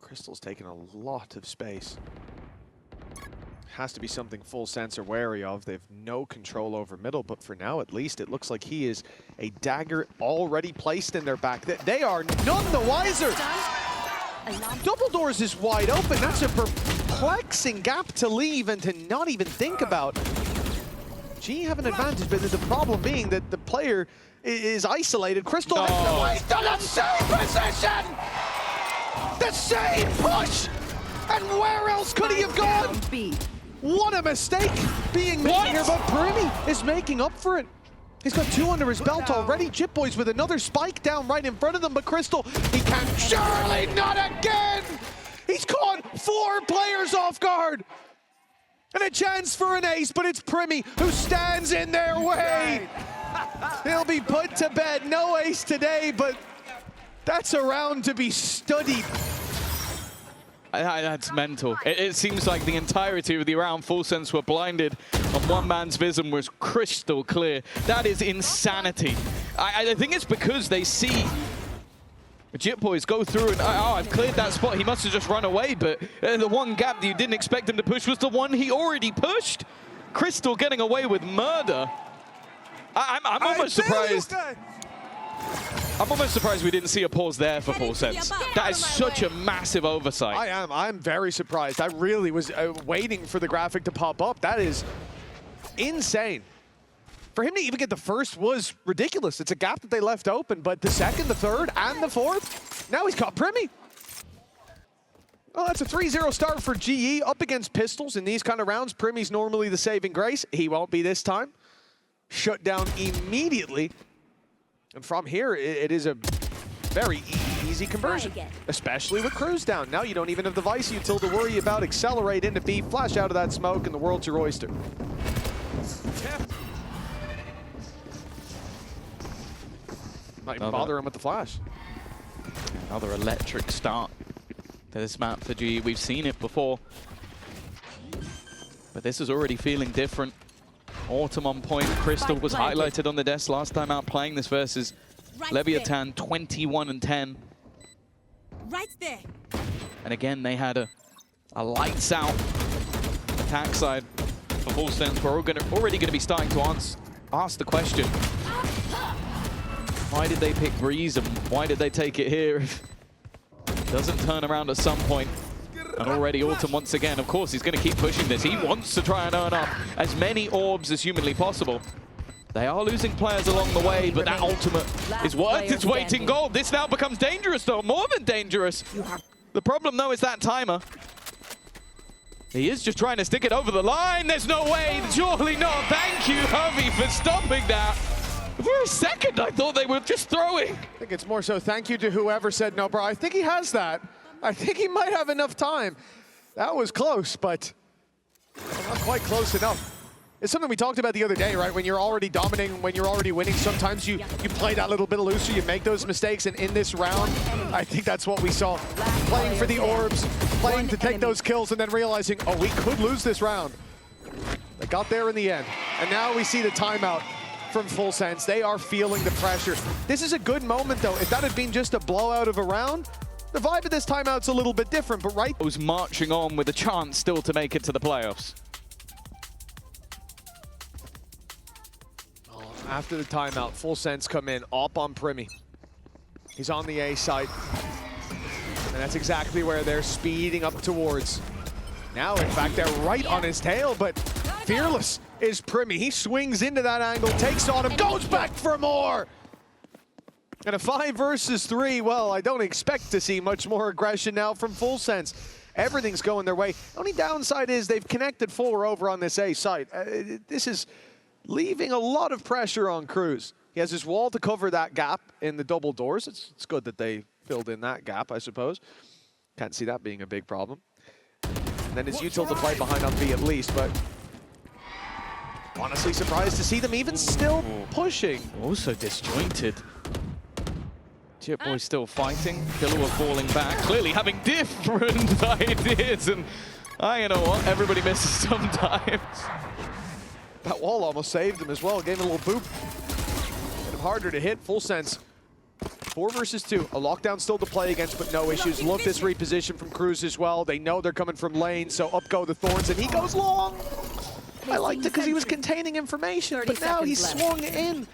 Crystal's taking a lot of space. has to be something Full Sense are wary of. They've no control over middle, but for now at least it looks like he is a dagger already placed in their back. They are none the wiser. Double doors is wide open. That's a perplexing gap to leave and to not even think about. G have an advantage, but the problem being that the player is isolated. Crystal has done the same position! The same push! And where else could he have gone? What a mistake being made here, but Primi is making up for it. He's got 2 under his belt already. Chip Boys with another spike down right in front of them, but Crystal, he can surely not again! He's caught 4 players off guard! And a chance for an ace, but it's Primi who stands in their way! He'll be put to bed. No ace today, but that's a round to be studied. That's mental. It seems like the entirety of the round, Full Sense were blinded, and one man's vision was crystal clear. That is insanity. I think it's because they see the Jit Boys go through and, oh, I've cleared that spot. He must have just run away, but the one gap that you didn't expect him to push was the one he already pushed. Crystal getting away with murder. I'm almost surprised. I'm almost surprised we didn't see a pause there for Full Sense. That is such a massive oversight. I'm very surprised. I really was waiting for the graphic to pop up. That is insane. For him to even get the first was ridiculous. It's a gap that they left open, but the second, the third, and the fourth, now he's caught Primi. Well, that's a 3-0 start for GE up against Pistols in these kind of rounds. Primi's normally the saving grace. He won't be this time. Shut down immediately. And from here, it is a very easy conversion, especially with Cruz down. Now you don't even have the Vice Util to worry about. Accelerate into B, flash out of that smoke, and the world's your oyster. Not even bother him with the flash. Another electric start to this map for GE. We've seen it before, but this is already feeling different. Autumn on point. Crystal was highlighted on the desk last time out playing this versus Leviathan, 21-10. Right there. And again, they had a lights out attack side for Full Sense. We're already going to be starting to ask the question, why did they pick Breeze and why did they take it here if it doesn't turn around at some point? And already Autumn once again, of course, he's going to keep pushing this. He wants to try and earn up as many orbs as humanly possible. They are losing players along the way, but that ultimate is worth its weight in gold. This now becomes dangerous, though, more than dangerous. The problem, though, is that timer. He is just trying to stick it over the line. There's no way, surely not. Thank you, Hovey, for stopping that. For a second, I thought they were just throwing. I think it's more so thank you to whoever said no, bro. I think he has that. I think he might have enough time. That was close, but not quite close enough. It's something we talked about the other day, right? When you're already dominating, when you're already winning, sometimes you play that little bit looser, you make those mistakes, and in this round, I think that's what we saw. Playing for the orbs, playing to take those kills, and then realizing, oh, we could lose this round. They got there in the end. And now we see the timeout from Full Sense. They are feeling the pressure. This is a good moment, though. If that had been just a blowout of a round, the vibe of this timeout's a little bit different, but right... was marching on with a chance still to make it to the playoffs. After the timeout, Full Sense come in, up on Primi. He's on the A side. And that's exactly where they're speeding up towards. Now, in fact, they're right on his tail, but fearless is Primi. He swings into that angle, takes on him, goes back for more! And a 5 versus 3, well, I don't expect to see much more aggression now from Full Sense. Everything's going their way. The only downside is they've connected 4 over on this A site. This is leaving a lot of pressure on Cruz. He has his wall to cover that gap in the double doors. It's good that they filled in that gap, I suppose. Can't see that being a big problem. And then his util to play behind on B at least, but honestly surprised to see them even still pushing. Also disjointed. Chip Boy still fighting. Killua falling back, clearly having different ideas. And you know what? Everybody misses sometimes. That wall almost saved him as well. Gave him a little boop. Made him harder to hit. Full Sense 4 versus 2. A lockdown still to play against, but no issues. Love this reposition from Cruz as well. They know they're coming from lane, so up go the Thorns, and he goes long. I liked it because he was containing information, but now he's swung in.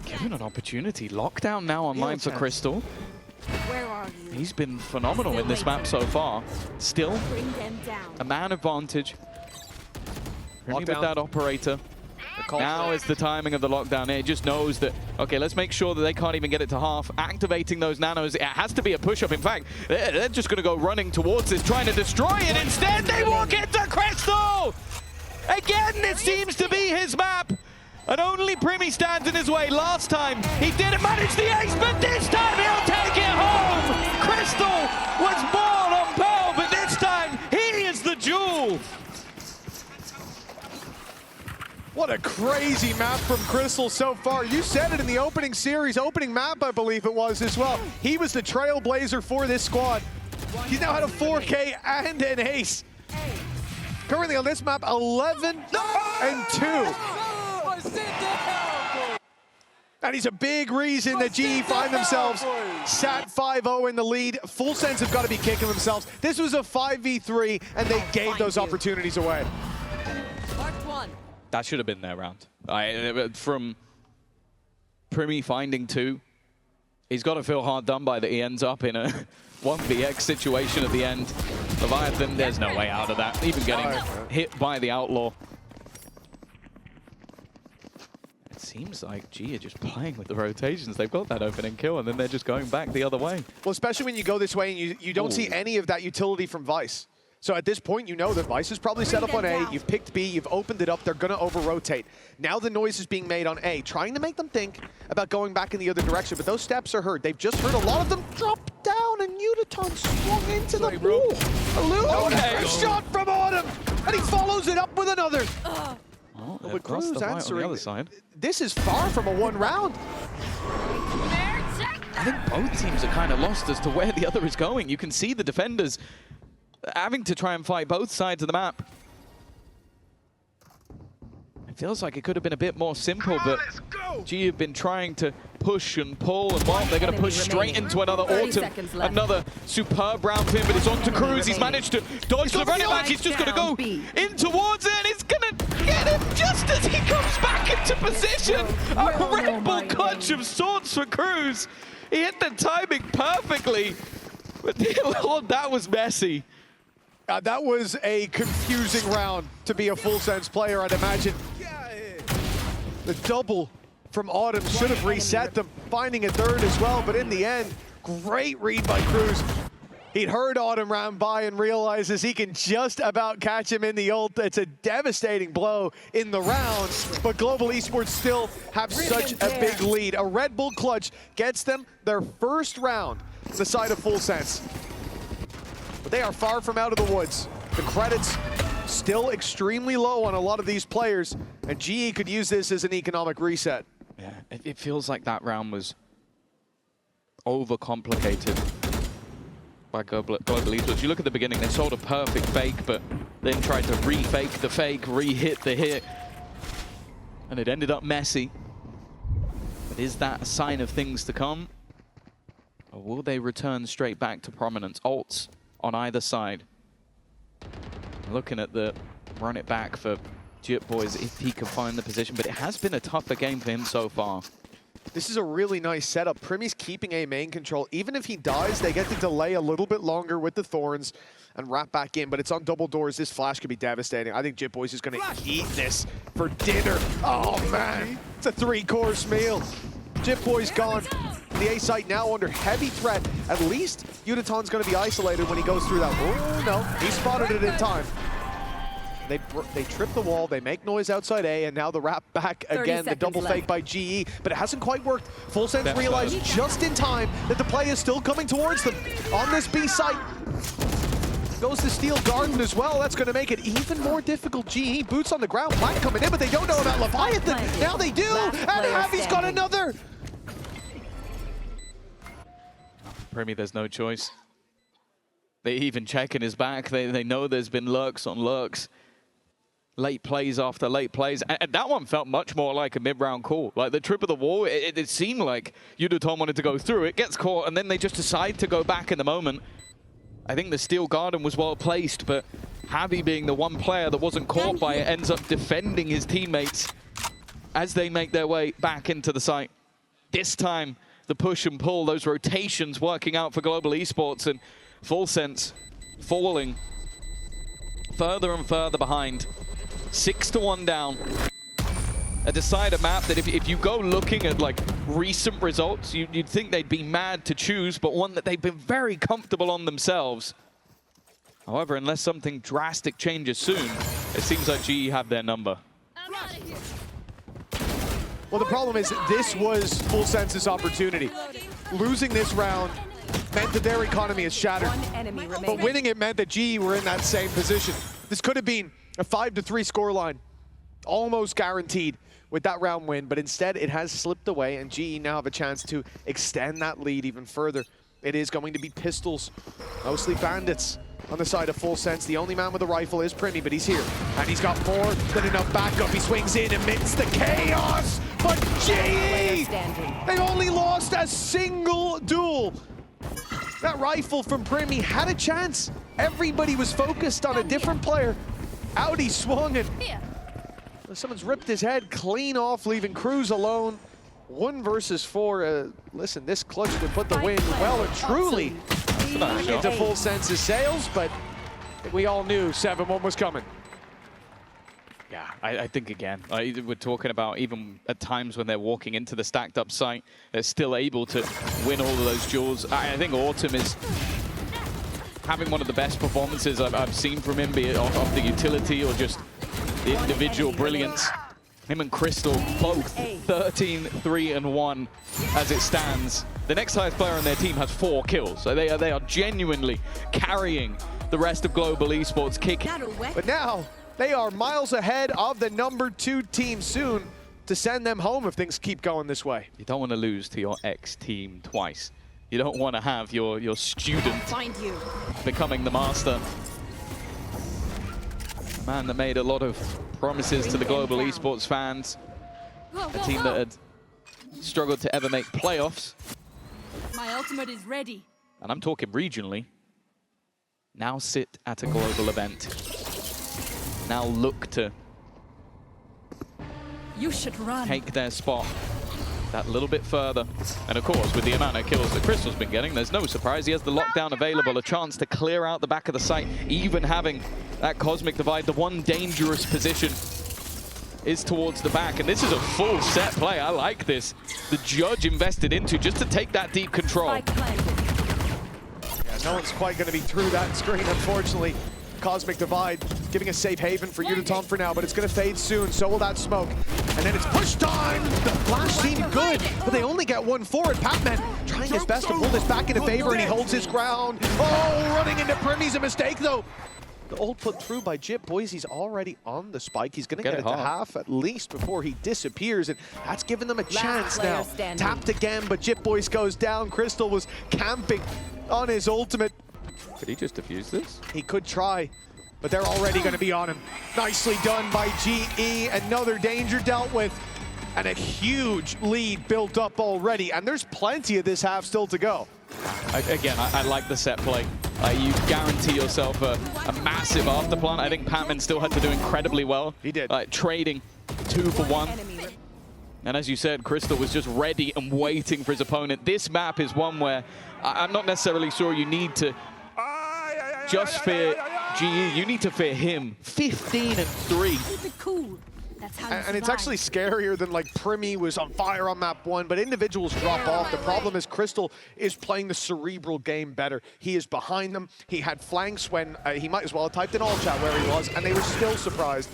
Given an opportunity. Lockdown now online for Crystal. Where are you? He's been phenomenal in this map so far. Still, Bring them down. a man advantage. Really with Lockdown. that operator. Now is the timing of the lockdown. It just knows that, okay, let's make sure that they can't even get it to half. Activating those nanos, it has to be a push-up. In fact, they're just going to go running towards this, trying to destroy it. Instead, they walk into Crystal! Again, it seems to be his map. And only Primi stands in his way. Last time, he didn't manage the ace, but this time he'll take it home! Crystal was born on Pearl, but this time, he is the jewel! What a crazy map from Crystal so far. You said it in the opening series, opening map, I believe it was as well. He was the trailblazer for this squad. He's now had a 4K and an ace. Currently on this map, 11 and 2. And he's a big reason that GE find themselves sat 5-0 in the lead. Full Sense have got to be kicking themselves. This was a 5v3, and they gave those opportunities away. That should have been their round. From Primi finding 2, he's got to feel hard done by that he ends up in a 1vx situation at the end. Leviathan, there's no way out of that. Even getting hit by the Outlaw. It seems like G are just playing with the rotations. They've got that opening kill, and then they're just going back the other way. Well, especially when you go this way and you don't see any of that utility from Vice. So at this point, you know that Vice is probably set up on A. You've picked B, you've opened it up. They're going to over-rotate. Now the noise is being made on A, trying to make them think about going back in the other direction. But those steps are heard. They've just heard a lot of them drop down, and Uniton swung into the wall. A shot from Autumn, and he follows it up with another. Oh, But Cruz on the answering. other side. This is far from a 1 round. I think both teams are kind of lost as to where the other is going. You can see the defenders having to try and fight both sides of the map. It feels like it could have been a bit more simple, but G have been trying to push and pull, and well, they're going to push straight into another Autumn. Another superb round for him, but it's on to Cruz. He's managed to dodge the running back. He's just going to go in towards it, and it's going to get him just as he comes back into position. A Red Bull clutch of sorts for Cruz. He hit the timing perfectly, but Lord, that was messy. That was a confusing round to be a Full Sense player, I'd imagine. The double from Autumn should have reset them, finding a third as well, but in the end, great read by Cruz. He'd heard Autumn round by and realizes he can just about catch him in the ult. It's a devastating blow in the round, but Global Esports still have such a big lead. A Red Bull clutch gets them their first round on the side of Full Sense. But they are far from out of the woods. The credits still extremely low on a lot of these players, and GE could use this as an economic reset. Yeah, it feels like that round was overcomplicated by Global Esports. You look at the beginning, they sold a perfect fake, but then tried to re-fake the fake, re-hit the hit, and it ended up messy. But is that a sign of things to come? Or will they return straight back to prominence? Ults on either side. Looking at the run it back for Jip Boys if he can find the position, but it has been a tougher game for him so far. This is a really nice setup. Primi's keeping A main control. Even if he dies, they get to delay a little bit longer with the Thorns and wrap back in, but it's on double doors. This flash could be devastating. I think Jip Boys is going to eat this for dinner. Oh, man. It's a 3-course meal. Jip Boys gone. The A site now under heavy threat. At least Uniton's going to be isolated when he goes through that. Oh, no. He spotted it in time. They trip the wall, they make noise outside A, and now the wrap back again, the double fake by GE, but it hasn't quite worked. Full Sense realized just in time that the play is still coming towards them. On this B site, goes the Steel Garden as well. That's going to make it even more difficult. GE, boots on the ground, Black coming in, but they don't know about Leviathan. Now they do, and Happy's got another. Primi, there's no choice. They even check in his back. They know there's been lurks on lurks. late plays after late plays. And that one felt much more like a mid-round call. Like the trip of the wall, it seemed like Yudoton wanted to go through it, gets caught, and then they just decide to go back in the moment. I think the Steel Garden was well placed, but Javi, being the one player that wasn't caught by it, ends up defending his teammates as they make their way back into the site. This time, the push and pull, those rotations working out for Global Esports, and Full Sense falling further and further behind. 6-1 down. A decider map that if you go looking at like recent results, you'd think they'd be mad to choose, but one that they've been very comfortable on themselves. However, unless something drastic changes soon, it seems like GE have their number. Well, the problem is this was Full Sense's opportunity. Losing this round meant that their economy is shattered. One enemy remaining. But winning it meant that GE were in that same position. This could have been a 5-3 scoreline, almost guaranteed with that round win, but instead it has slipped away, and GE now have a chance to extend that lead even further. It is going to be pistols, mostly bandits on the side of Full Sense. The only man with a rifle is Primi, but he's here, and he's got more than enough backup. He swings in amidst the chaos, but GE, they only lost a single duel. That rifle from Primi had a chance. Everybody was focused on a different player. Out he swung, and someone's ripped his head clean off, leaving Cruz alone. 1 versus 4. Listen, this clutch would put the win well and truly into Full Sense's sails, but we all knew 7-1 was coming. Yeah, I think again, we're talking about even at times when they're walking into the stacked up site, they're still able to win all of those duels. I think Autumn is having one of the best performances I've seen from him, be it off the utility or just the individual brilliance. Him and Crystal both 13-3-1 as it stands. The next highest player on their team has 4 kills. So they are genuinely carrying the rest of Global Esports, kicking. But now they are miles ahead of the #2 team soon to send them home if things keep going this way. You don't want to lose to your ex-team twice. You don't want to have your student becoming the master. A man that made a lot of promises to the Global Esports fans. A team that had struggled to ever make playoffs. My ultimate is ready. And I'm talking regionally. Now sit at a global event. Now look to You should run. take their spot that little bit further. And of course, with the amount of kills that Crystal's been getting, there's no surprise he has the lockdown available, a chance to clear out the back of the site, even having that Cosmic Divide. The one dangerous position is towards the back, and this is a full set play. I like this. The Judge invested into just to take that deep control. Yeah, no one's quite going to be through that screen, unfortunately. Cosmic Divide giving a safe haven for Yudoton for now, but it's going to fade soon. So will that smoke. And then it's push time. The flash seemed good, but they only get 1 forward. Patman trying his best to pull this back into favor, and he holds his ground. Oh, running into Primi's a mistake, though. The ult put through by Jip. Boys, he's already on the spike. He's going to get it to half at least before he disappears, and that's given them a chance now. Tapped again, but Jip Boys goes down. Crystal was camping on his ultimate. Could he just defuse this? He could try, but they're already going to be on him. Nicely done by GE. Another danger dealt with, and a huge lead built up already. And there's plenty of this half still to go. I like the set play. You guarantee yourself a massive afterplan. I think Patman still had to do incredibly well. He did. Trading 2 for 1. And as you said, Crystal was just ready and waiting for his opponent. This map is one where I'm not necessarily sure you need to just fear GE. You need to fear him. 15-3. Keep it cool. That's how And it's actually scarier than like Primi was on fire on map 1, but individuals drop off. The problem is Crystal is playing the cerebral game better. He is behind them. He had flanks when he might as well have typed in all chat where he was, and they were still surprised.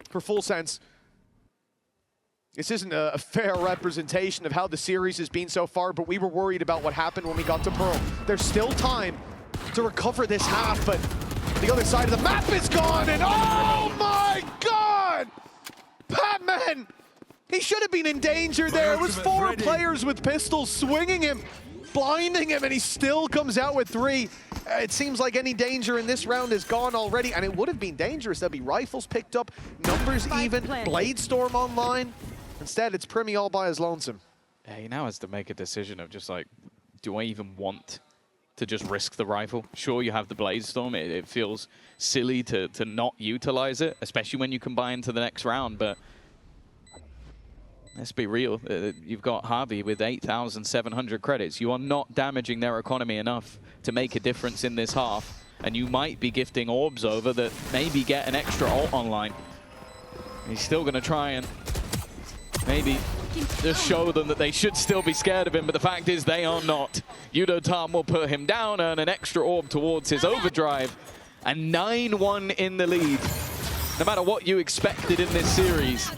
For Full Sense, this isn't a fair representation of how the series has been so far, but we were worried about what happened when we got to Pearl. There's still time to recover this half, but the other side of the map is gone, and oh my God! Patman! He should have been in danger there. It was 4 players with pistols swinging him, blinding him, and he still comes out with 3. It seems like any danger in this round is gone already, and it would have been dangerous. There'd be rifles picked up, numbers even, Blade Storm online. Instead, it's Primi all by his lonesome. Yeah, he now has to make a decision of just like, do I even want to just risk the rifle? Sure, you have the Blade Storm. It feels silly to not utilize it, especially when you combine to the next round, but let's be real. You've got Harvey with 8,700 credits. You are not damaging their economy enough to make a difference in this half, and you might be gifting orbs over that maybe get an extra ult online. He's still going to try and maybe just show them that they should still be scared of him, but the fact is they are not. Yudotan will put him down, earn an extra orb towards his overdrive, and 9-1 in the lead. No matter what you expected in this series,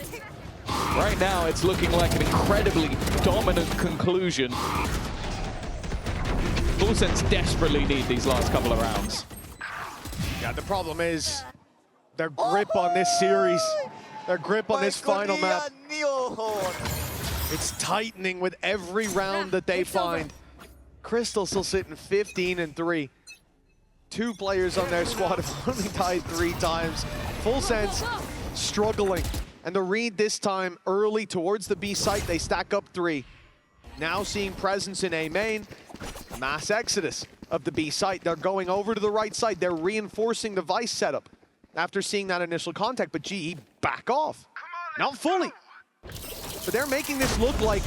right now it's looking like an incredibly dominant conclusion. FullSense desperately need these last couple of rounds. Yeah, the problem is their grip on this series, their grip on this final map. It's tightening with every round that they find. Crystal still sitting 15-3. 2 players on their squad have only died 3 times. FullSense struggling. And the read this time early towards the B site, they stack up 3. Now seeing presence in A main, a mass exodus of the B site. They're going over to the right side. They're reinforcing the Vice setup after seeing that initial contact, but GE back off. Not fully. But they're making this look like,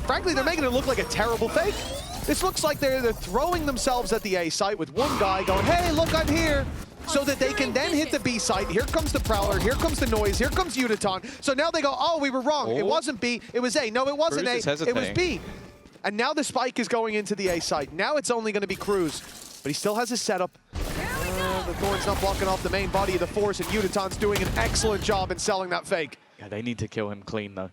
frankly, they're making it look like a terrible fake. This looks like they're throwing themselves at the A site with one guy going, hey, look, I'm here, so that they can then hit the B site. Here comes the Prowler, here comes the Noise, here comes Yudotan. So now they go, oh, we were wrong. It wasn't B, it was A. No, it wasn't A, it was B. And now the spike is going into the A site. Now it's only going to be Cruz, but he still has his setup. The Thorn's not blocking off the main body of the Force, and Yudotan's doing an excellent job in selling that fake. Yeah, they need to kill him clean, though.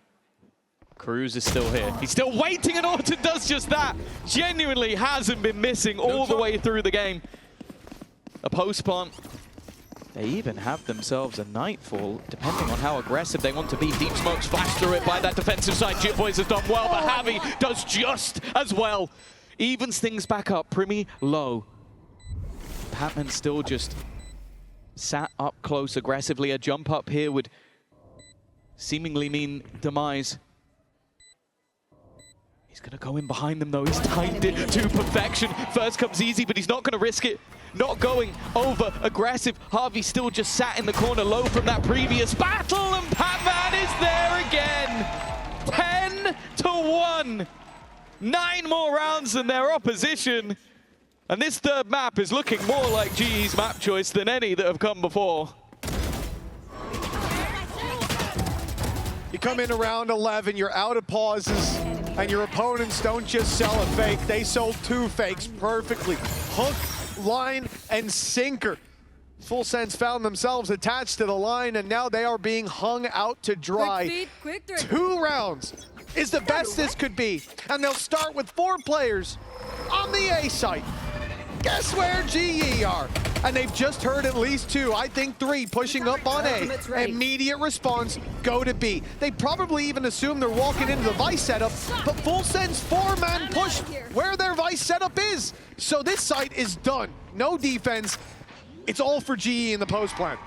Cruz is still here. He's still waiting, and Orton does just that. Genuinely hasn't been missing all the way through the game. A post plant. They even have themselves a Nightfall, depending on how aggressive they want to be. Deep Smoke's flashed through it by that defensive side. Jitboys has done well, but Javi does just as well. Evens things back up. Primi low. Patman still just sat up close aggressively. A jump up here would seemingly mean demise. He's going to go in behind them, though. He's timed it to perfection. First comes easy, but he's not going to risk it. Not going over aggressive. Harvey still just sat in the corner low from that previous battle, and Patman is there again. 10-1. 9 more rounds than their opposition. And this third map is looking more like GE's map choice than any that have come before. You come in around 11, you're out of pauses, and your opponents don't just sell a fake. They sold 2 fakes perfectly. Hook, line, and sinker. FullSense found themselves attached to the line, and now they are being hung out to dry. 2 rounds is the best this could be. And they'll start with 4 players on the A site. Guess where GE are? And they've just heard at least 2, I think 3, pushing up on A. Immediate response, go to B. They probably even assume they're walking into the Vice setup, but FullSense 4-man push where their Vice setup is. So this site is done. No defense. It's all for GE in the post plan.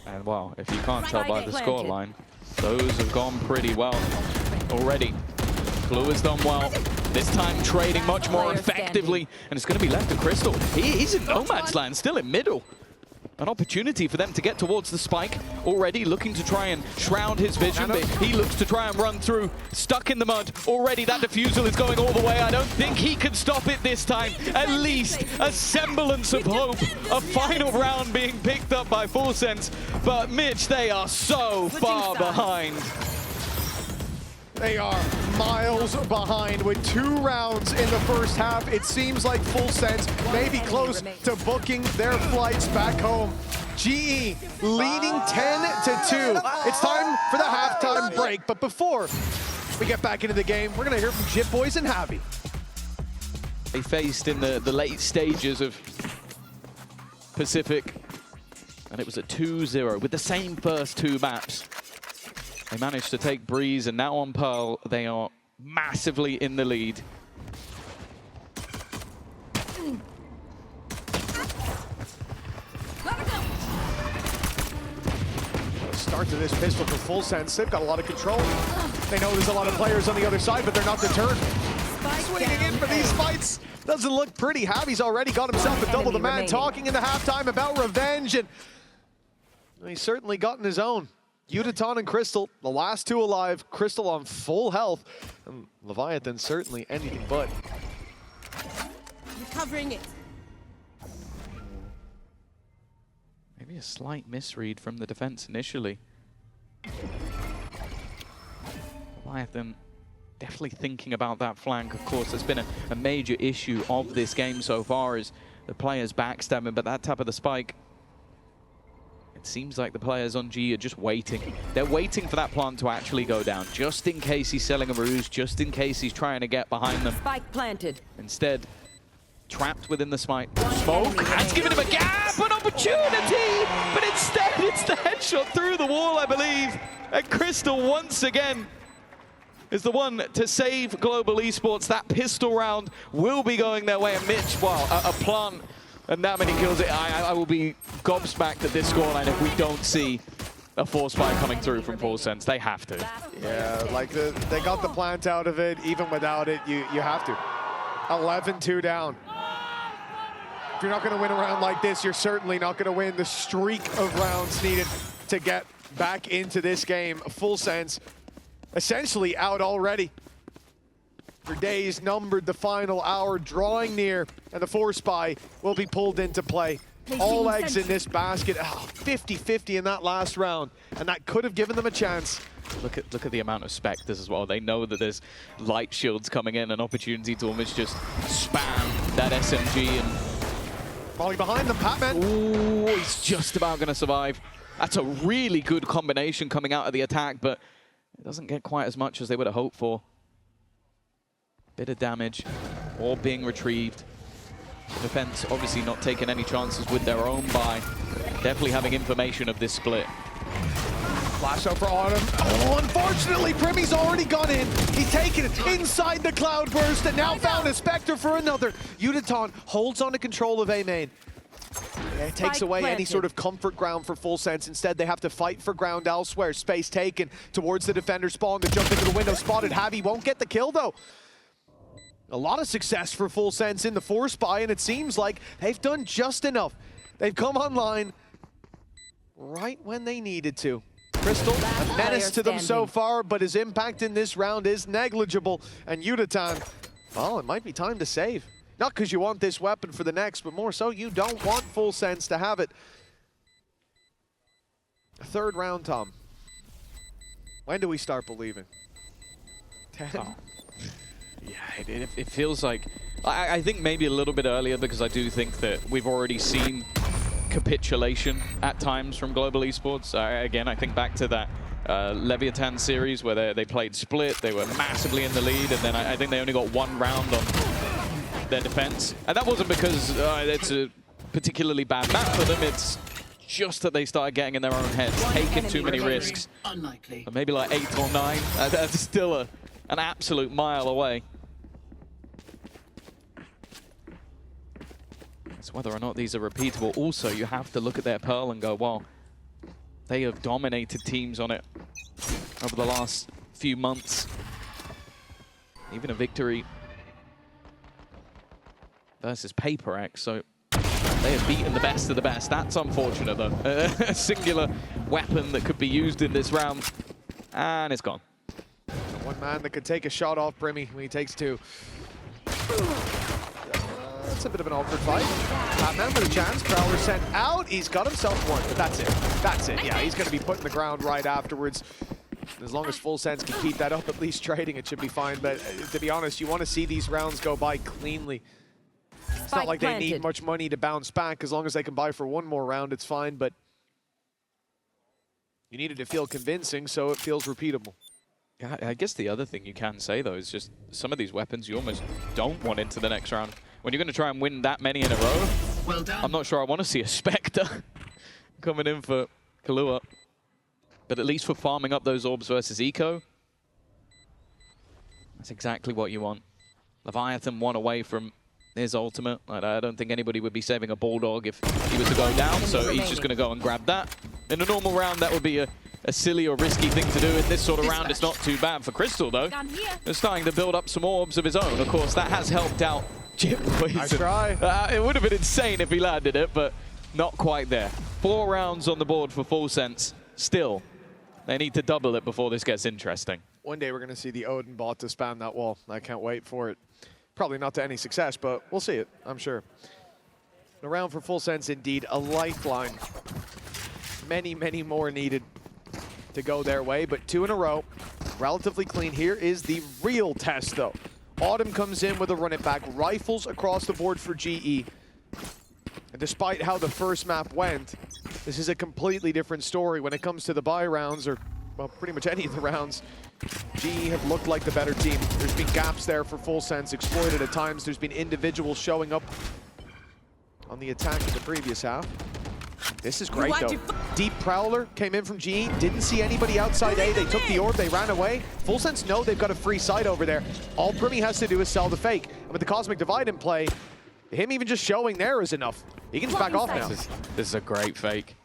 And well, if you can't tell by the scoreline, those have gone pretty well already. Blue has done well. This time trading much more effectively, and it's going to be left to Crystal. He's in no man's land, still in middle. An opportunity for them to get towards the spike, already looking to try and shroud his vision, but he looks to try and run through, stuck in the mud. Already that defusal is going all the way. I don't think he can stop it this time. At least a semblance of hope. A final round being picked up by FullSense, but Mitch, they are so far behind. They are miles behind with 2 rounds in the first half. It seems like FullSense may be close to booking their flights back home. GE leading 10-2. It's time for the halftime break, but before we get back into the game, we're gonna hear from Jitboys and Javi. They faced in the late stages of Pacific, and it was a 2-0 with the same first 2 maps. They managed to take Breeze, and now on Pearl, they are massively in the lead. start to this pistol for Full Sense. They've got a lot of control. They know there's a lot of players on the other side, but they're not deterred. Swinging in for these fights doesn't look pretty. Javi's already got himself a double the man, remaining. talking in the halftime about revenge, and he's certainly gotten his own. Udaton and Crystal, the last two alive. Crystal on full health, and Leviathan certainly anything but. Recovering it. Maybe a slight misread from the defense initially. Leviathan definitely thinking about that flank. Of course, there's been a major issue of this game so far is the players backstabbing, but that tap of the spike, it seems like the players on G are just waiting. They're waiting for that plant to actually go down, just in case he's selling a ruse, just in case he's trying to get behind them. Spike planted. Instead, trapped within the smoke. enemy Has given him a gap, an opportunity, but instead it's the headshot through the wall, I believe. And Crystal once again is the one to save Global Esports. That pistol round will be going their way. And Mitch, wow, a plant and that many kills. I will be gobsmacked at this scoreline if we don't see a force fight coming through from Full Sense. They have to. Yeah, like they got the plant out of it. Even without it, you have to. 11-2 down. If you're not going to win a round like this, you're certainly not going to win the streak of rounds needed to get back into this game. Full Sense essentially out already. Your days numbered, the final hour drawing near, and the force spy will be pulled into play. All eggs in this basket. 50-50 in that last round, and that could have given them a chance. Look at the amount of specters as well. They know that there's light shields coming in, an opportunity to almost just spam that SMG. And Molly behind them, Patman. ooh, he's just about going to survive. That's a really good combination coming out of the attack, but it doesn't get quite as much as they would have hoped for. Bit of damage, all being retrieved. The defense obviously not taking any chances with their own buy. Definitely having information of this split. Flash out for Autumn. Oh, unfortunately, Primmy's already gone in. He's taken it inside the Cloudburst and now found a Spectre for another. Udaton holds on to control of A main. Yeah, it takes away any sort of comfort ground for Full Sense. Instead, they have to fight for ground elsewhere. Space taken towards the defender spawn to jump into the window. Spotted. Javi won't get the kill, though. A lot of success for Full Sense in the force buy, and it seems like they've done just enough. They've come online right when they needed to. Crystal, a menace to them so far, but his impact in this round is negligible. And Udaton, well, it might be time to save. Not because you want this weapon for the next, but more so you don't want Full Sense to have it. Third round, Tom. When do we start believing? 10? Oh. Yeah, it feels like... I think maybe a little bit earlier, because I do think that we've already seen capitulation at times from Global Esports. Again, I think back to that Leviathan series where they played split, they were massively in the lead, and then I think they only got one round on their defense. And that wasn't because it's a particularly bad map for them, it's just that they started getting in their own heads, taking too many risks. Unlikely. But maybe like 8 or 9, that's still an absolute mile away. It's whether or not these are repeatable. Also, you have to look at their Pearl and go, well, they have dominated teams on it over the last few months. Even a victory versus Paper X, so they have beaten the best of the best. That's unfortunate, though. A singular weapon that could be used in this round, and it's gone. One man that could take a shot off Brimmy when he takes two. That's a bit of an awkward fight. Batman with a chance. Prowler sent out. He's got himself one, but that's it. That's it. Yeah, he's going to be put in the ground right afterwards. As long as Full Sense can keep that up, at least trading, it should be fine. But to be honest, you want to see these rounds go by cleanly. It's not like they need much money to bounce back. As long as they can buy for one more round, it's fine. But you needed to feel convincing, so it feels repeatable. Yeah, I guess the other thing you can say, though, is just some of these weapons you almost don't want into the next round. When you're going to try and win that many in a row, well done. I'm not sure I want to see a Spectre coming in for Kahlua. But at least for farming up those orbs versus Eco, that's exactly what you want. Leviathan one away from his ultimate. I don't think anybody would be saving a Bulldog if he was to go down, so he's just going to go and grab that. In a normal round, that would be a a silly or risky thing to do in this sort of round. It's not too bad for Crystal, though. Down here. They're starting to build up some orbs of his own. Of course, that has helped out Jip Poison. Nice try. It would have been insane if he landed it, but not quite there. 4 rounds on the board for Full Sense. Still, they need to double it before this gets interesting. One day we're going to see the Odin bot to spam that wall. I can't wait for it. Probably not to any success, but we'll see it, I'm sure. A round for Full Sense, indeed. A lifeline. Many, many more needed to go their way, but 2 in a row. Relatively clean. Here is the real test, though. Autumn comes in with a run it back. Rifles across the board for GE. And despite how the first map went, this is a completely different story when it comes to the buy rounds, or, well, pretty much any of the rounds. GE have looked like the better team. There's been gaps there for Full Sense, exploited at times. There's been individuals showing up on the attack in the previous half. This is great, though. Deep Prowler came in from GE, didn't see anybody outside A. They took the orb, they ran away. Full Sense know they've got a free side over there. All Primi has to do is sell the fake. And with the Cosmic Divide in play, him even just showing there is enough. He can just back off now. This is a great fake.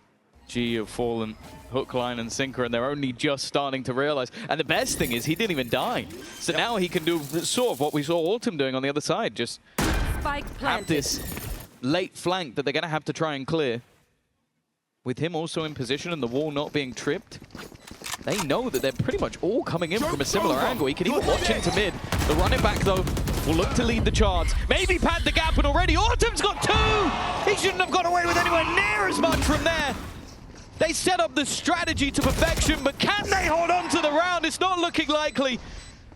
GE have fallen hook, line, and sinker, and they're only just starting to realize. And the best thing is he didn't even die. So now he can do sort of what we saw Autumn doing on the other side. Just Spike have planted. this late flank that they're going to have to try and clear. With him also in position and the wall not being tripped, they know that they're pretty much all coming in from a similar angle. He can even watch into mid. The running back, though, will look to lead the charge. Maybe pad the gap, and already Autumn's got 2! He shouldn't have got away with anywhere near as much from there. They set up the strategy to perfection, but can they hold on to the round? It's not looking likely.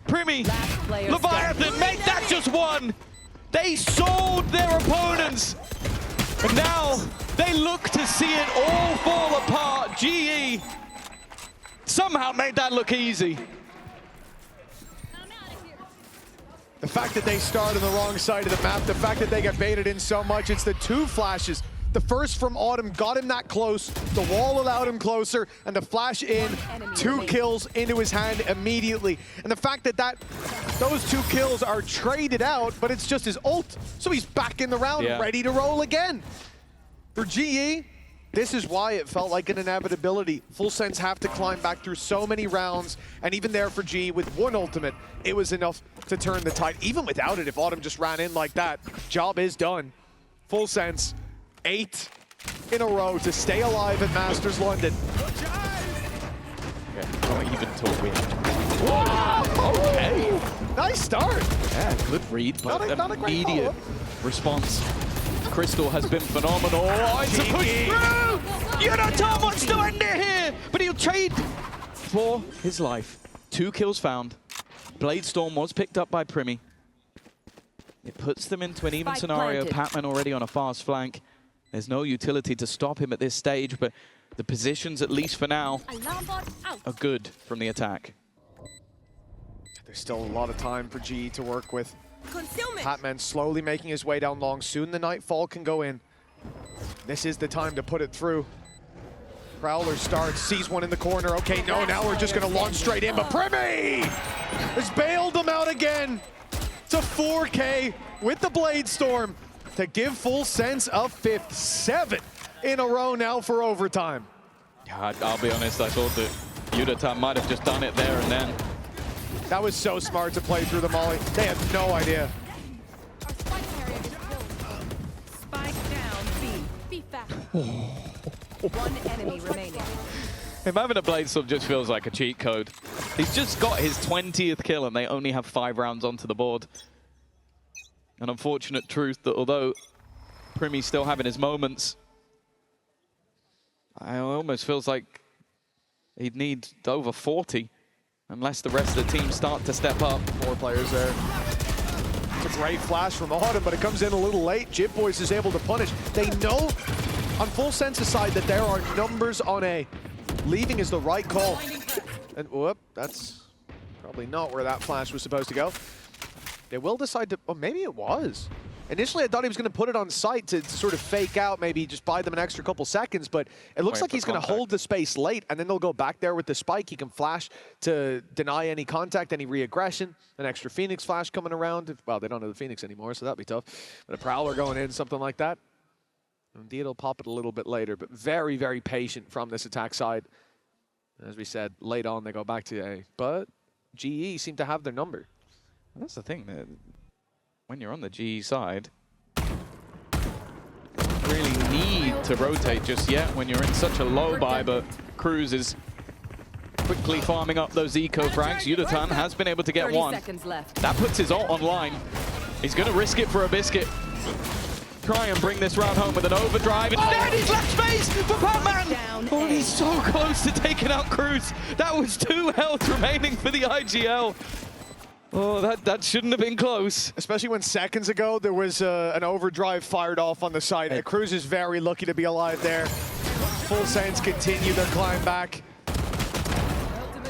Primi, Leviathan, make that just 1. They sold their opponents. And now they look to see it all fall apart. GE somehow made that look easy. The fact that they start on the wrong side of the map, the fact that they get baited in so much, it's the 2 flashes. The first from Autumn got him that close, the wall allowed him closer, and the flash in, 2 kills into his hand immediately. And the fact that those 2 kills are traded out, but it's just his ult, so he's back in the round, ready to roll again. For GE, this is why it felt like an inevitability. Full Sense have to climb back through so many rounds, and even there for GE, with 1 ultimate, it was enough to turn the tide. Even without it, if Autumn just ran in like that, job is done. Full Sense, 8 in a row to stay alive at Masters London. Yeah, not even talk we Whoa! Okay. Nice start. Yeah, good read, but not a great immediate response. Crystal has been phenomenal. Oh, it's a push through! You don't tell what's to end it here! But he'll trade for his life. 2 kills found. Blade Storm was picked up by Primi. It puts them into an even scenario. Patman already on a fast flank. There's no utility to stop him at this stage, but the positions, at least for now, are good from the attack. There's still a lot of time for GE to work with. Patman slowly making his way down long. Soon the Nightfall can go in. This is the time to put it through. Prowler starts, sees one in the corner. Okay, no, now we're just going to launch straight in, but Primi has bailed them out again. It's a 4K with the Blade Storm to give Full Sense a 5th. 7 in a row now for overtime. I'll be honest, I thought that Yudata might have just done it there and then. That was so smart to play through the molly. They had no idea. Spike down B. Be fast. 1 enemy remaining. Him having a Blade Storm just feels like a cheat code. He's just got his 20th kill and they only have 5 rounds onto the board. An unfortunate truth that although Primi's still having his moments, it almost feels like he'd need over 40 unless the rest of the team start to step up. 4 players there. It's a great flash from Autumn, but it comes in a little late. Jip Boys is able to punish. They know on Full Sense's side that there are numbers on A. Leaving is the right call. And whoop, that's probably not where that flash was supposed to go. They will decide to, oh, maybe it was. Initially, I thought he was going to put it on site to sort of fake out, maybe just buy them an extra couple seconds, but it looks like he's going to hold the space late, and then they'll go back there with the spike. He can flash to deny any contact, any re-aggression. An extra Phoenix flash coming around. Well, they don't have the Phoenix anymore, so that'd be tough. But a Prowler going in, something like that. Indeed, he'll pop it a little bit later, but very, very patient from this attack side. As we said, late on they go back to A. But GE seem to have their number. That's the thing, that when you're on the GE side, you don't really need to rotate just yet when you're in such a low buy, but Cruz is quickly farming up those eco frags. Yudatan has been able to get 30 one. seconds left. That puts his ult online. He's going to risk it for a biscuit. Try and bring this round home with an overdrive. Instead, he's left space for Batman! Oh, he's so close to taking out Cruz. That was 2 health remaining for the IGL. Oh, that shouldn't have been close. Especially when seconds ago there was an overdrive fired off on the side. Cruz is very lucky to be alive there. Full Sends continue their climb back.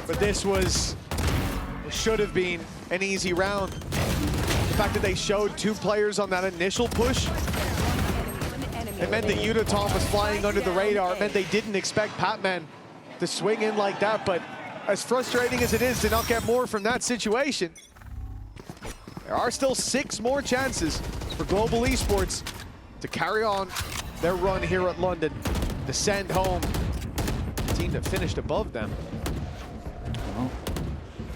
But this should have been an easy round. The fact that they showed 2 players on that initial push, it meant that Yudatan was flying under the radar. It meant they didn't expect Patman to swing in like that. But as frustrating as it is to not get more from that situation, there are still 6 more chances for Global Esports to carry on their run here at London, to send home the team that finished above them. Well,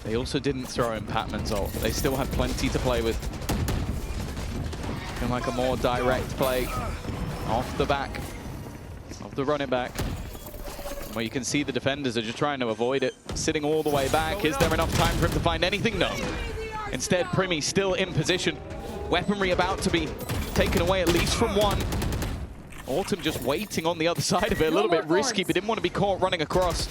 they also didn't throw in Patman's ult. They still had plenty to play with. And like a more direct play off the back of the running back, where you can see the defenders are just trying to avoid it, sitting all the way back. Is there enough time for him to find anything? No. Instead, Primi still in position. Weaponry about to be taken away, at least from one. Autumn just waiting on the other side of it, a little bit risky, but didn't want to be caught running across.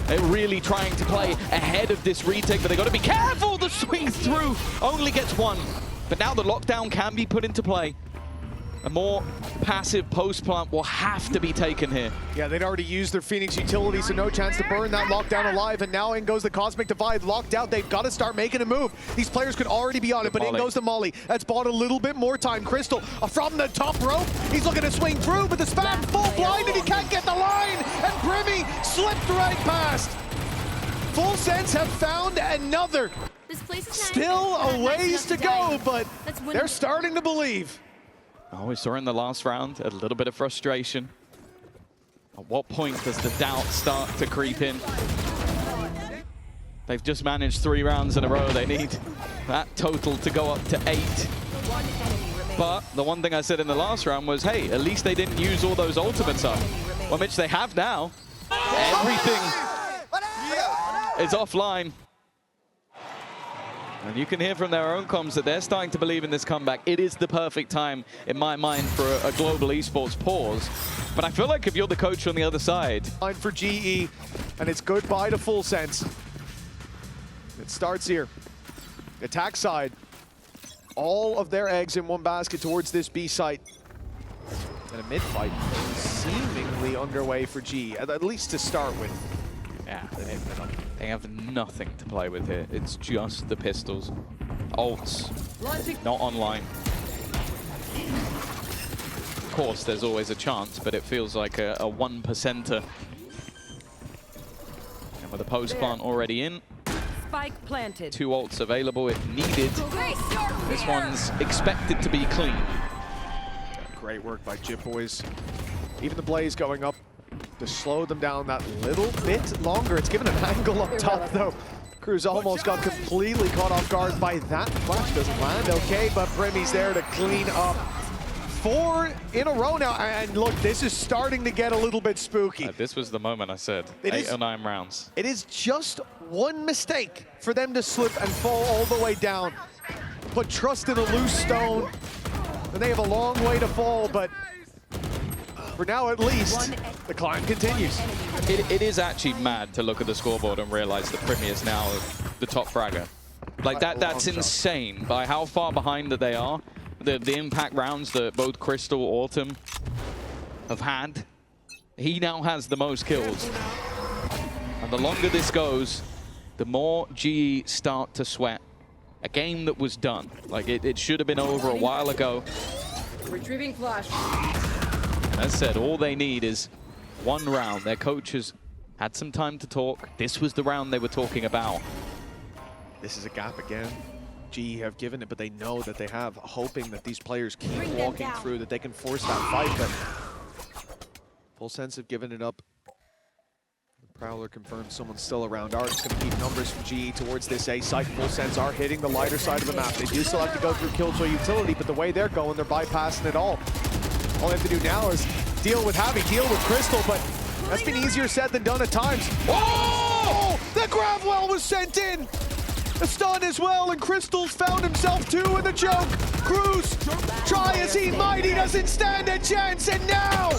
They're really trying to play ahead of this retake, but they got to be careful. The swing through only gets 1. But now the lockdown can be put into play. A more passive post plant will have to be taken here. Yeah, they'd already used their Phoenix utility, so no chance to burn that lockdown alive. And now in goes the Cosmic Divide, locked out. They've got to start making a move. These players could already be on it, but in goes the Molly. That's bought a little bit more time. Crystal from the top rope. He's looking to swing through, but the spam full blind, and he can't get the line. And Primi slipped right past. Full Sense have found another. This place is Still a ways to go, but they're starting to believe. Oh, we saw in the last round a little bit of frustration. At what point does the doubt start to creep in? They've just managed 3 rounds in a row. They need that total to go up to 8. But the one thing I said in the last round was, hey, at least they didn't use all those ultimates up. Well, which they have now. Everything is offline. And you can hear from their own comms that they're starting to believe in this comeback. It is the perfect time, in my mind, for a global esports pause. But I feel like if you're the coach on the other side... For GE, and it's goodbye to Full Sense. It starts here. Attack side. All of their eggs in one basket towards this B site. And a mid-fight seemingly underway for GE, at least to start with. Yeah, they have nothing to play with here. It's just the pistols. Ults, not online. Of course, there's always a chance, but it feels like a 1%er. And with a post plant already in, Spike planted. 2 ults available if needed. This one's expected to be clean. Great work by Jip Boys. Even the Blaze going up to slow them down that little bit longer. It's given an angle up top, though. Cruz almost got completely caught off guard by that. Flash doesn't land, okay, but Primi's there to clean up. 4 in a row now, and look, this is starting to get a little bit spooky. This was the moment I said, 8 or 9 rounds. It is just one mistake for them to slip and fall all the way down. Put trust in a loose stone, and they have a long way to fall, but for now at least, the climb continues. It is actually mad to look at the scoreboard and realize that Primi is now the top fragger. Like that's insane by how far behind that they are. The impact rounds that both Crystal, Autumn have had. He now has the most kills. And the longer this goes, the more GE start to sweat. A game that was done. Like it should have been over a while ago. Retrieving flash. And as said, all they need is 1 round. Their coaches had some time to talk. This was the round they were talking about. This is a gap again. GE have given it, but they know that they have, hoping that these players keep walking through, that they can force that fight, but Full Sense have given it up. Prowler confirms someone's still around. Art's going to keep numbers from GE towards this A site. Full Sense are hitting the lighter side of the map. They do still have to go through Killjoy utility, but the way they're going, they're bypassing it all. All they have to do now is deal with Javi, deal with Crystal, but that's been easier said than done at times. Oh! The grab well was sent in! A stun as well, and Crystal's found himself too in the choke. Cruz, try as he might, he doesn't stand a chance, and now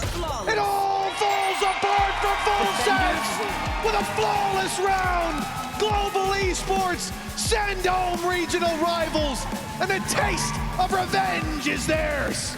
it all falls apart for Full Sense with a flawless round. Global Esports send home regional rivals, and the taste of revenge is theirs.